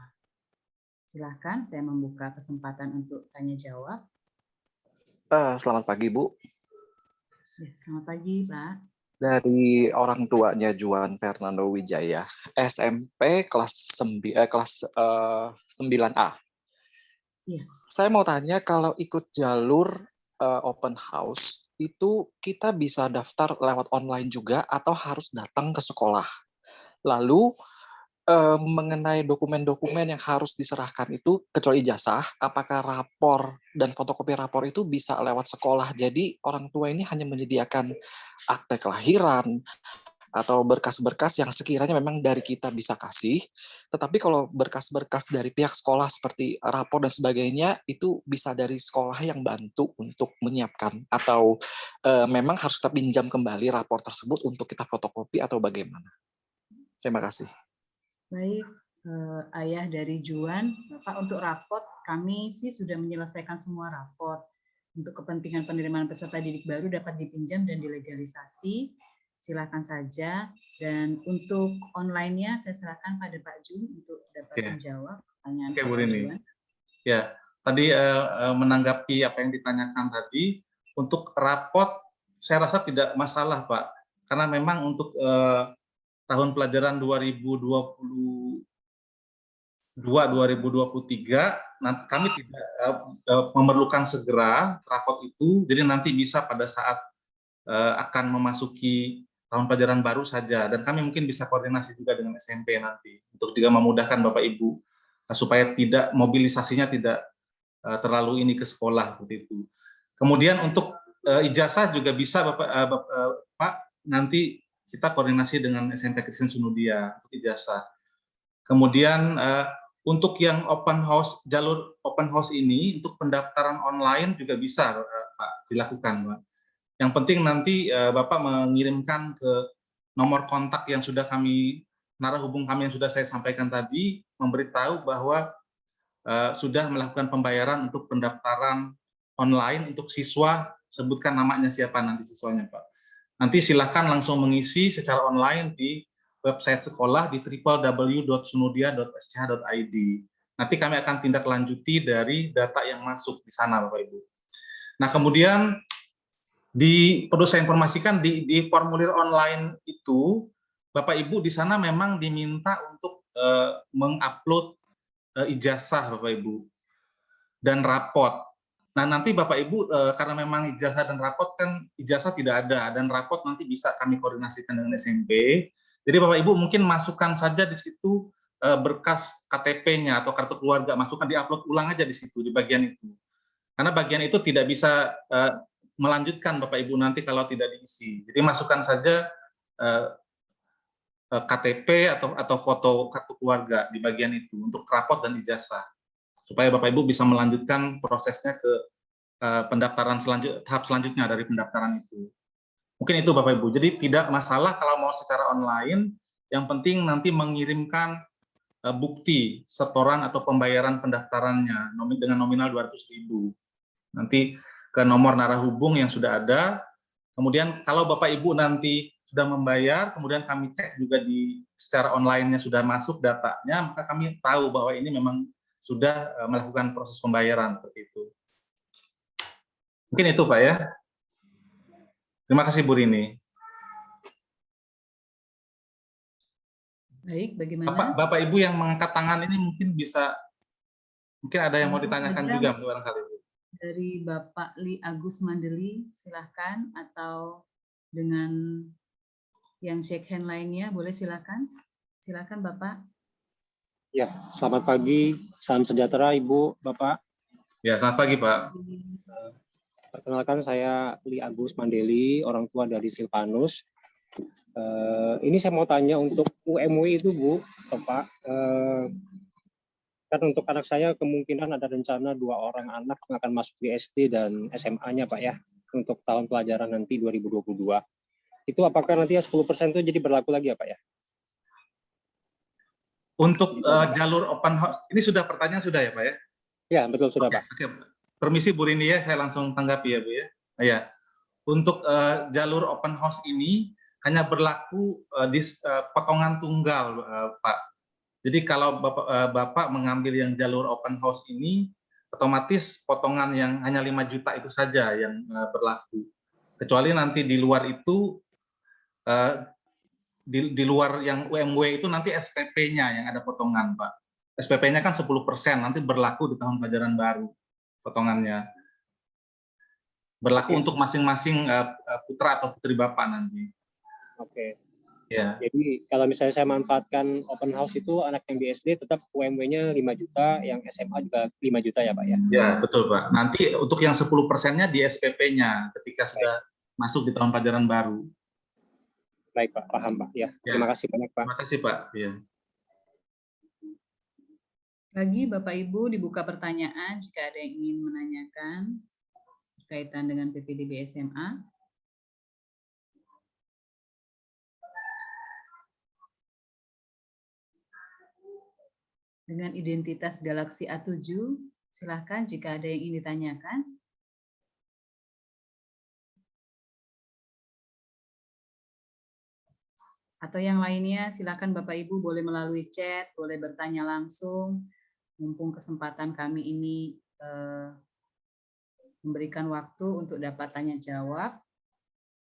Silakan, saya membuka kesempatan untuk tanya jawab. Selamat pagi, Bu. Ya, selamat pagi, Pak. Dari orang tuanya Juan Fernando Wijaya, SMP kelas 9A. Ya. Saya mau tanya, kalau ikut jalur open house, itu kita bisa daftar lewat online juga atau harus datang ke sekolah? Lalu, mengenai dokumen-dokumen yang harus diserahkan itu, kecuali ijazah, apakah rapor dan fotokopi rapor itu bisa lewat sekolah? Jadi orang tua ini hanya menyediakan akte kelahiran atau berkas-berkas yang sekiranya memang dari kita bisa kasih, tetapi kalau berkas-berkas dari pihak sekolah seperti rapor dan sebagainya, itu bisa dari sekolah yang bantu untuk menyiapkan, atau memang harus kita pinjam kembali rapor tersebut untuk kita fotokopi atau bagaimana? Terima kasih. Baik, Ayah dari Juan, Bapak, untuk rapot kami sih sudah menyelesaikan semua rapot. Untuk kepentingan penerimaan peserta didik baru dapat dipinjam dan dilegalisasi, silakan saja. Dan untuk online-nya saya serahkan pada Pak Jun untuk dapat menjawab. pertanyaan Oke, Bu Bapak Rini. Juan. Ya, tadi menanggapi apa yang ditanyakan tadi, untuk rapot saya rasa tidak masalah, Pak. Karena memang untuk tahun pelajaran 2022-2023 kami tidak memerlukan segera rapot itu, jadi nanti bisa pada saat akan memasuki tahun pelajaran baru saja, dan kami mungkin bisa koordinasi juga dengan SMP nanti untuk juga memudahkan Bapak Ibu supaya tidak mobilisasinya tidak terlalu ini ke sekolah seperti itu. Kemudian untuk ijazah juga bisa Pak, nanti kita koordinasi dengan SMP Kristen Sunudia untuk ijazah. Kemudian untuk yang open house, jalur open house ini untuk pendaftaran online juga bisa Pak dilakukan, Pak. Yang penting nanti Bapak mengirimkan ke nomor kontak yang sudah narah hubung kami yang sudah saya sampaikan tadi, memberitahu bahwa sudah melakukan pembayaran untuk pendaftaran online untuk siswa, sebutkan namanya siapa nanti siswanya, Pak. Nanti silahkan langsung mengisi secara online di website sekolah di www.sunudia.sch.id. Nanti kami akan tindak lanjuti dari data yang masuk di sana, Bapak Ibu. Nah, kemudian perlu saya informasikan di formulir online itu, Bapak Ibu di sana memang diminta untuk mengupload ijazah Bapak Ibu dan rapot. Nah, nanti Bapak Ibu karena memang ijazah dan rapot kan ijazah tidak ada dan rapot nanti bisa kami koordinasikan dengan SMP. Jadi Bapak Ibu mungkin masukkan saja di situ berkas KTP-nya atau kartu keluarga, masukkan diupload ulang aja di situ di bagian itu. Karena bagian itu tidak bisa melanjutkan Bapak Ibu nanti kalau tidak diisi. Jadi masukkan saja KTP atau foto kartu keluarga di bagian itu untuk rapot dan ijazah supaya Bapak Ibu bisa melanjutkan prosesnya ke pendaftaran tahap selanjutnya dari pendaftaran itu. Mungkin itu Bapak Ibu. Jadi tidak masalah kalau mau secara online, yang penting nanti mengirimkan bukti setoran atau pembayaran pendaftarannya dengan nominal 200.000. Nanti ke nomor narah hubung yang sudah ada. Kemudian kalau Bapak Ibu nanti sudah membayar, kemudian kami cek juga secara online-nya sudah masuk datanya, maka kami tahu bahwa ini memang sudah melakukan proses pembayaran seperti itu. Mungkin itu Pak ya. Terima kasih Bu Rini. Baik, bagaimana? Bapak Ibu yang mengangkat tangan ini mungkin ada yang mau Langsung ditanyakan saja juga barangkali Bu. dari Bapak Li Agus Mandeli, silahkan, atau dengan yang shake hand lainnya, boleh silakan. Silakan Bapak. Ya, selamat pagi, salam sejahtera Ibu, Bapak. Ya, selamat pagi Pak. Perkenalkan saya Li Agus Mandeli, orang tua dari Silvanus. Ini saya mau tanya untuk UMW itu Bu, Bapak. Kan untuk anak saya kemungkinan ada rencana 2 orang anak yang akan masuk di SD dan SMA-nya Pak ya, untuk tahun pelajaran nanti 2022. Itu apakah nanti 10% itu jadi berlaku lagi ya Pak ya? Untuk jalur open house, ini pertanyaan sudah ya Pak ya? Ya, betul sudah Pak. Oke. Permisi Bu Rini ya, saya langsung tanggapi ya Bu ya. Ya, untuk jalur open house ini hanya berlaku di potongan tunggal Pak. Jadi kalau Bapak mengambil yang jalur open house ini, otomatis potongan yang hanya 5 juta itu saja yang berlaku. Kecuali nanti di luar itu, di luar yang UMW itu nanti SPP-nya yang ada potongan Pak. SPP-nya kan 10%, nanti berlaku di tahun pelajaran baru potongannya. Berlaku untuk masing-masing putra atau putri Bapak nanti. Oke. Ya. Jadi kalau misalnya saya manfaatkan open house itu anak yang di SD tetap UMW-nya 5 juta, yang SMA juga 5 juta ya Pak ya? Ya, betul Pak. Nanti untuk yang 10%-nya di SPP-nya ketika sudah masuk di tahun pelajaran baru. Baik Pak, paham Pak. Ya, terima kasih banyak Pak. Terima kasih Pak. Ya. Bagi Bapak Ibu dibuka pertanyaan jika ada yang ingin menanyakan berkaitan dengan PPDB SMA. Dengan identitas Galaxy A7, silahkan jika ada yang ingin ditanyakan. Atau yang lainnya, silakan Bapak Ibu boleh melalui chat, boleh bertanya langsung, mumpung kesempatan kami ini memberikan waktu untuk dapat tanya jawab,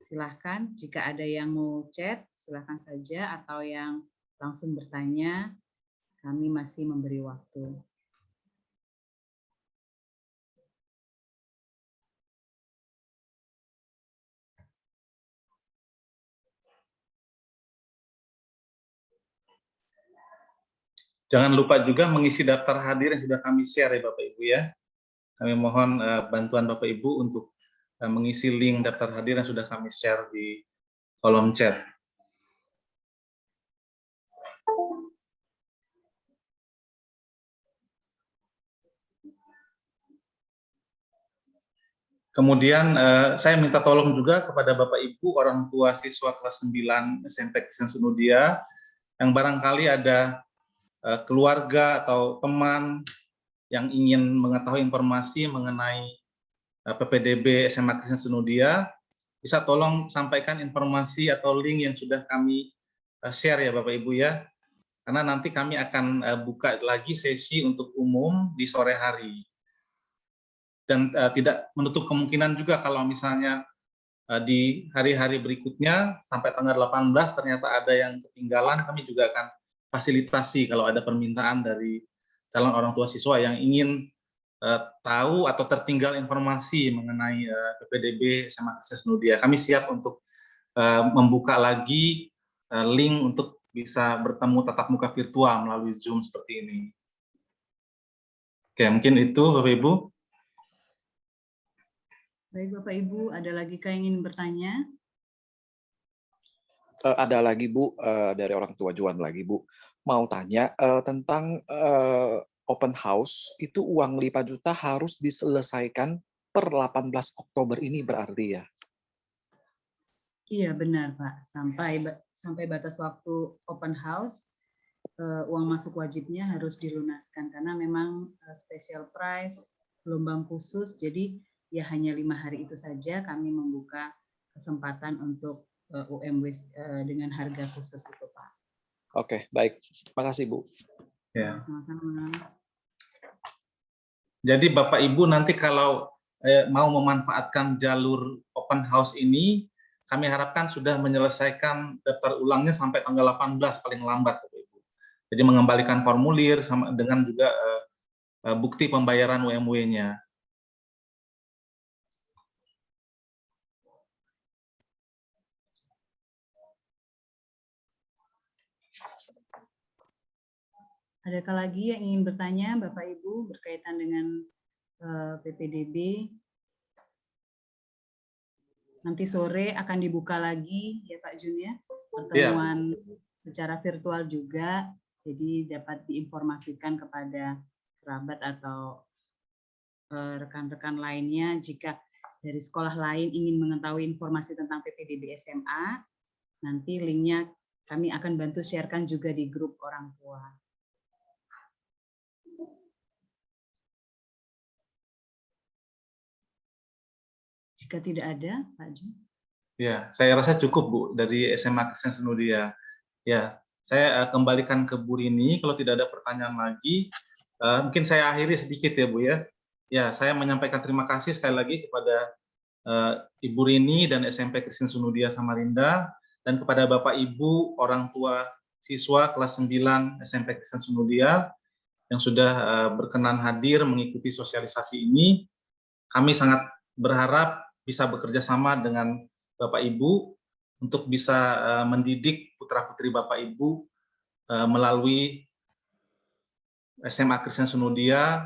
silahkan. Jika ada yang mau chat, silahkan saja, atau yang langsung bertanya, kami masih memberi waktu. Jangan lupa juga mengisi daftar hadir yang sudah kami share ya Bapak Ibu ya. Kami mohon bantuan Bapak Ibu untuk mengisi link daftar hadir yang sudah kami share di kolom chat. Kemudian saya minta tolong juga kepada Bapak Ibu orang tua siswa kelas 9 SMP Kristen Sunudia yang barangkali ada keluarga atau teman yang ingin mengetahui informasi mengenai PPDB SMA Kristen Sunudia, bisa tolong sampaikan informasi atau link yang sudah kami share ya Bapak Ibu ya, karena nanti kami akan buka lagi sesi untuk umum di sore hari. Dan tidak menutup kemungkinan juga kalau misalnya di hari-hari berikutnya sampai tanggal 18 ternyata ada yang ketinggalan, kami juga akan fasilitasi kalau ada permintaan dari calon orang tua siswa yang ingin tahu atau tertinggal informasi mengenai PPDB SMA Kristen Sunudia. Kami siap untuk membuka lagi link untuk bisa bertemu tatap muka virtual melalui Zoom seperti ini. Oke, mungkin itu Bapak Ibu. Baik Bapak Ibu, ada lagi yang ingin bertanya? Ada lagi Bu, dari orang tua Juan lagi Bu. Mau tanya tentang open house, itu uang 5 juta harus diselesaikan per 18 Oktober ini berarti ya? Iya benar Pak, sampai batas waktu open house, uang masuk wajibnya harus dilunaskan karena memang special price, gelombang khusus, jadi ya hanya 5 hari itu saja kami membuka kesempatan untuk UMW dengan harga khusus itu Pak. Oke, baik. Makasih Bu. Ya, sama-sama. Jadi Bapak Ibu nanti kalau mau memanfaatkan jalur open house ini, kami harapkan sudah menyelesaikan daftar ulangnya sampai tanggal 18 paling lambat Bapak Ibu. Jadi mengembalikan formulir sama dengan juga bukti pembayaran UMW-nya. Adakah lagi yang ingin bertanya Bapak Ibu berkaitan dengan PPDB? Nanti sore akan dibuka lagi ya Pak Jun ya, pertemuan secara virtual juga, jadi dapat diinformasikan kepada kerabat atau rekan-rekan lainnya jika dari sekolah lain ingin mengetahui informasi tentang PPDB SMA, nanti linknya kami akan bantu sharekan juga di grup orang tua. Jika tidak ada, Pak Jun. Ya, saya rasa cukup Bu dari SMA Kristen Sunudia. Ya, saya kembalikan ke Bu Rini. Kalau tidak ada pertanyaan lagi, mungkin saya akhiri sedikit ya Bu ya. Ya, saya menyampaikan terima kasih sekali lagi kepada Ibu Rini dan SMP Kristen Sunudia Samarinda, dan kepada Bapak Ibu orang tua siswa kelas 9 SMP Kristen Sunudia yang sudah berkenan hadir mengikuti sosialisasi ini. Kami sangat berharap bisa bekerja sama dengan Bapak Ibu untuk bisa mendidik putra-putri Bapak Ibu melalui SMA Kristen Sunudia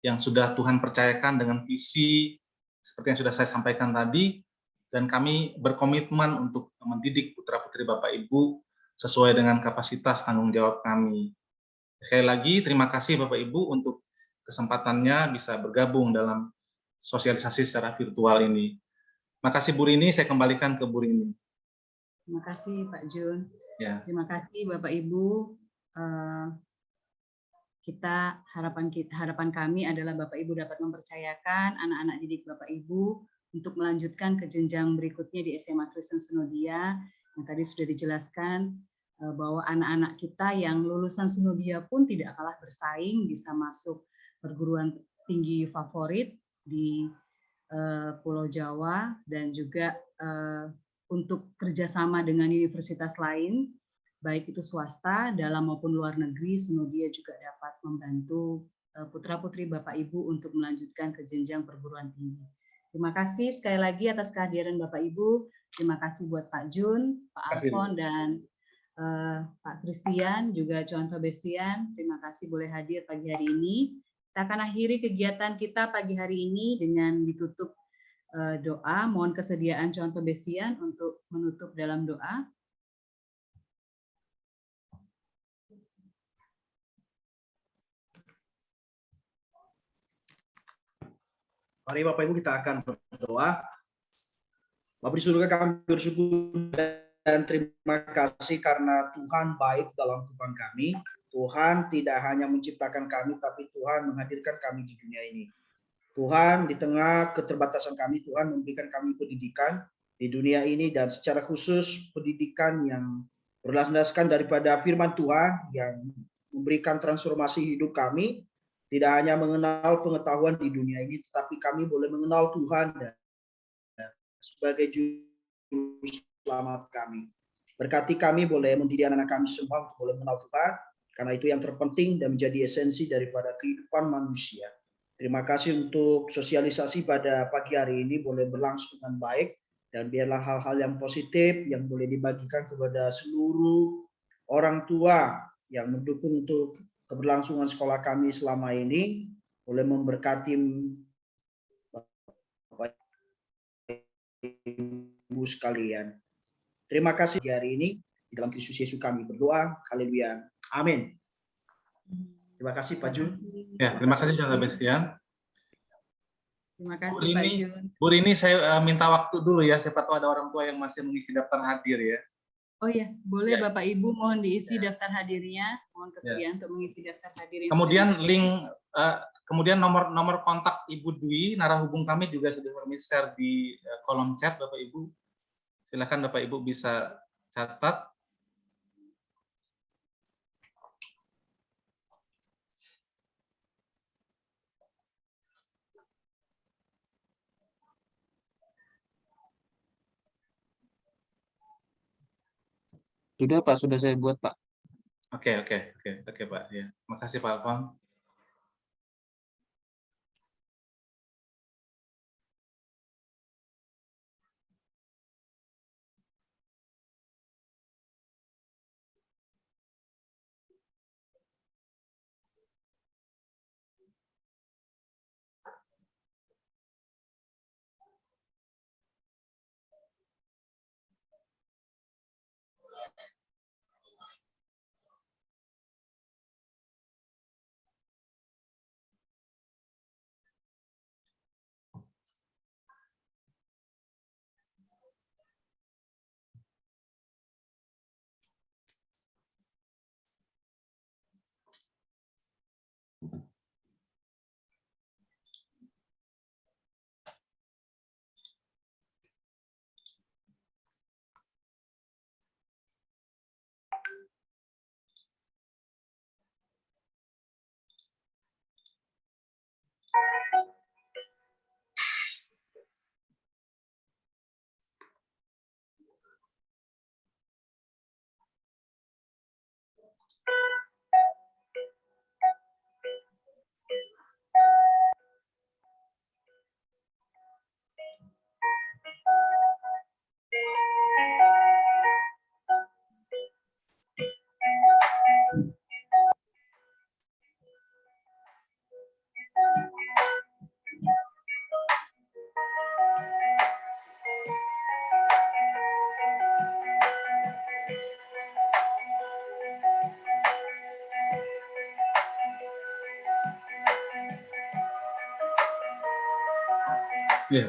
yang sudah Tuhan percayakan dengan visi seperti yang sudah saya sampaikan tadi, dan kami berkomitmen untuk mendidik putra-putri Bapak Ibu sesuai dengan kapasitas tanggung jawab kami. Sekali lagi, terima kasih Bapak Ibu untuk kesempatannya bisa bergabung dalam sosialisasi secara virtual ini. Makasih Bu Rini, saya kembalikan ke Bu Rini. Terima kasih Pak Jun. Ya. Terima kasih Bapak Ibu. Harapan kami adalah Bapak Ibu dapat mempercayakan anak-anak didik Bapak Ibu untuk melanjutkan ke jenjang berikutnya di SMA Kristen Sunudia yang tadi sudah dijelaskan bahwa anak-anak kita yang lulusan Sunudia pun tidak kalah bersaing, bisa masuk perguruan tinggi favorit di Pulau Jawa, dan juga untuk kerjasama dengan universitas lain, baik itu swasta, dalam maupun luar negeri, Sunudia juga dapat membantu putra-putri Bapak Ibu untuk melanjutkan ke jenjang perguruan tinggi. Terima kasih sekali lagi atas kehadiran Bapak Ibu. Terima kasih buat Pak Jun, Pak Alfon, dan Pak Christian, juga Contoh Bestian. Terima kasih boleh hadir pagi hari ini. Kita akan akhiri kegiatan kita pagi hari ini dengan ditutup doa. Mohon kesediaan Contoh Bestian untuk menutup dalam doa. Mari Bapak Ibu kita akan berdoa. Bapa di surga, kami bersyukur dan terima kasih karena Tuhan baik dalam kehidupan kami. Tuhan tidak hanya menciptakan kami, tapi Tuhan menghadirkan kami di dunia ini. Tuhan, di tengah keterbatasan kami, Tuhan memberikan kami pendidikan di dunia ini, dan secara khusus pendidikan yang berlandaskan daripada firman Tuhan yang memberikan transformasi hidup kami. Tidak hanya mengenal pengetahuan di dunia ini, tetapi kami boleh mengenal Tuhan dan sebagai juru selamat kami. Berkati kami boleh mendidik anak-anak kami semua untuk boleh mengenal Tuhan, karena itu yang terpenting dan menjadi esensi daripada kehidupan manusia. Terima kasih untuk sosialisasi pada pagi hari ini boleh berlangsung dengan baik, dan biarlah hal-hal yang positif yang boleh dibagikan kepada seluruh orang tua yang mendukung untuk keberlangsungan sekolah kami selama ini, boleh memberkati Bapak Ibu sekalian. Terima kasih hari ini. Di dalam Kristus Yesus kami berdoa. Haleluya. Amin. Terima kasih Pak Jun. Ya, terima kasih Contoh Bestian. Terima kasih Pak Jun. Bu Rini, saya minta waktu dulu ya, siapa tahu ada orang tua yang masih mengisi daftar hadir ya. Oh ya, boleh Ya. Bapak Ibu mohon diisi daftar hadirnya, mohon kesediaan untuk mengisi daftar hadir yang Kemudian sudah diisi. link, kemudian nomor kontak Ibu Dwi, narahubung kami juga sudah kami share di kolom chat Bapak Ibu. Silakan Bapak Ibu bisa catat. Sudah Pak, sudah saya buat Pak. Oke Pak. Ya, makasih Pak Alfon. Ya.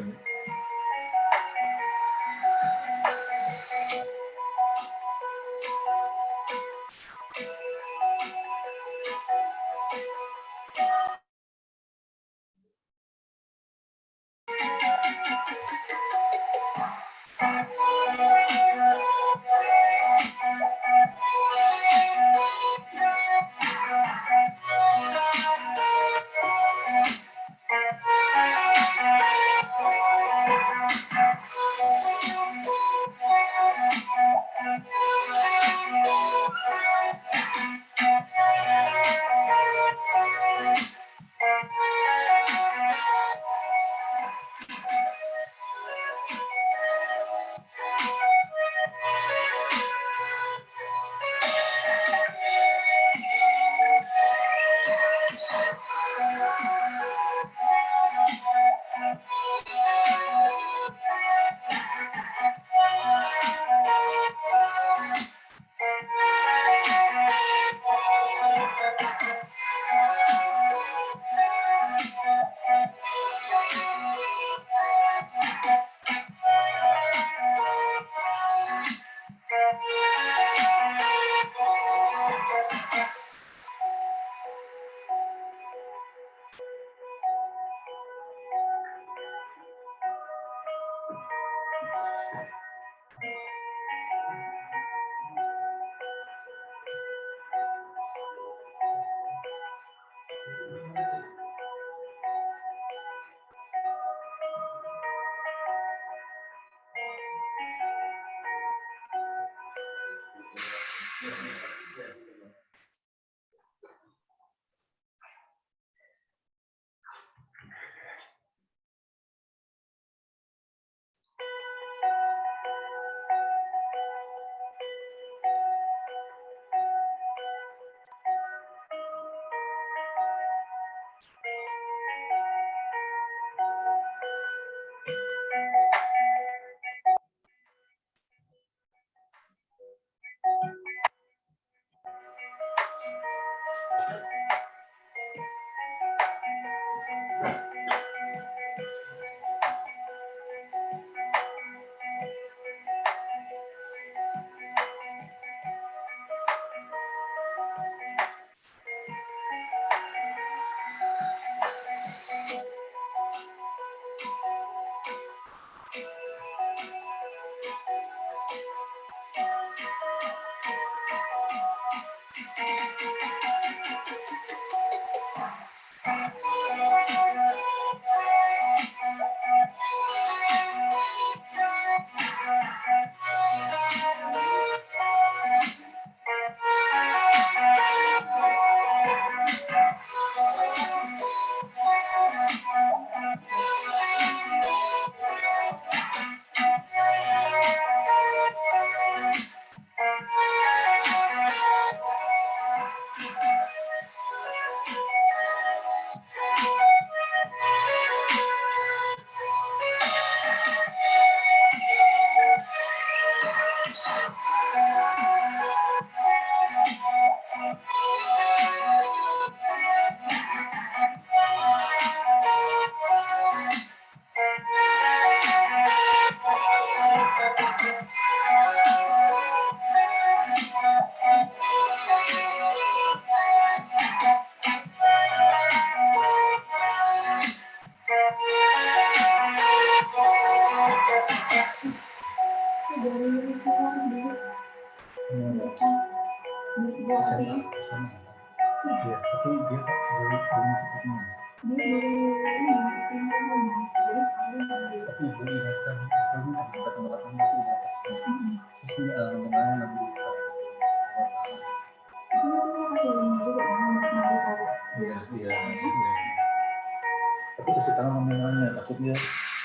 Tapi kasih tahu nominalnya, takutnya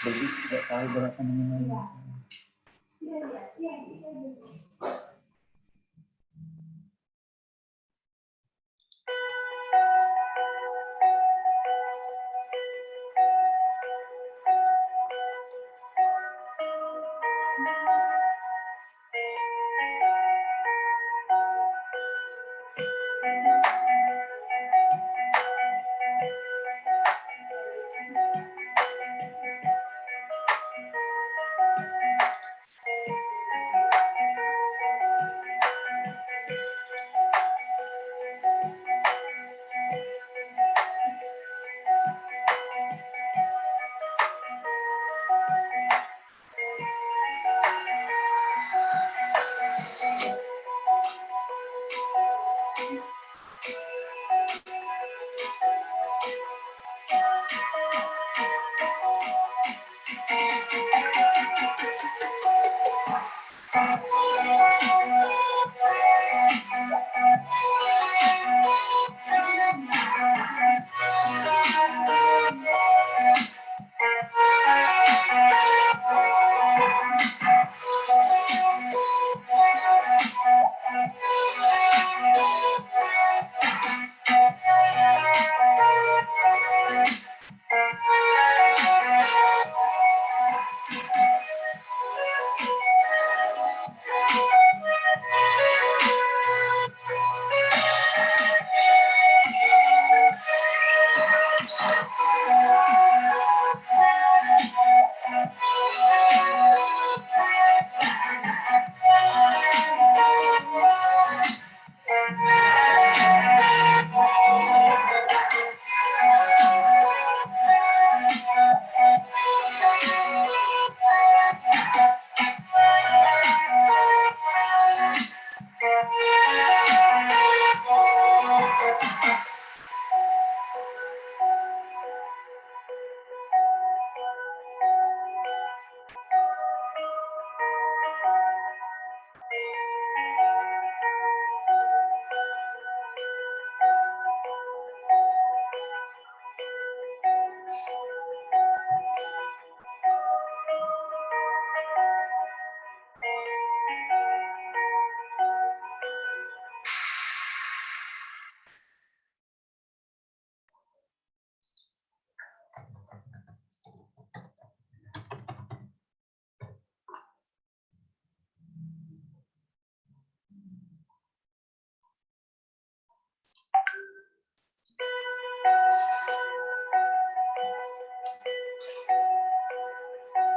beli tidak tahu berapa nominalnya.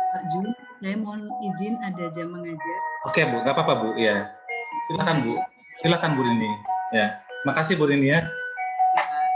Pak Jun, saya mohon izin ada jam mengajar. Oke Bu, nggak apa-apa Bu. Ya, silakan Bu. Silakan Bu Rini. Ya, makasih Bu Rini ya. Ya, Pak.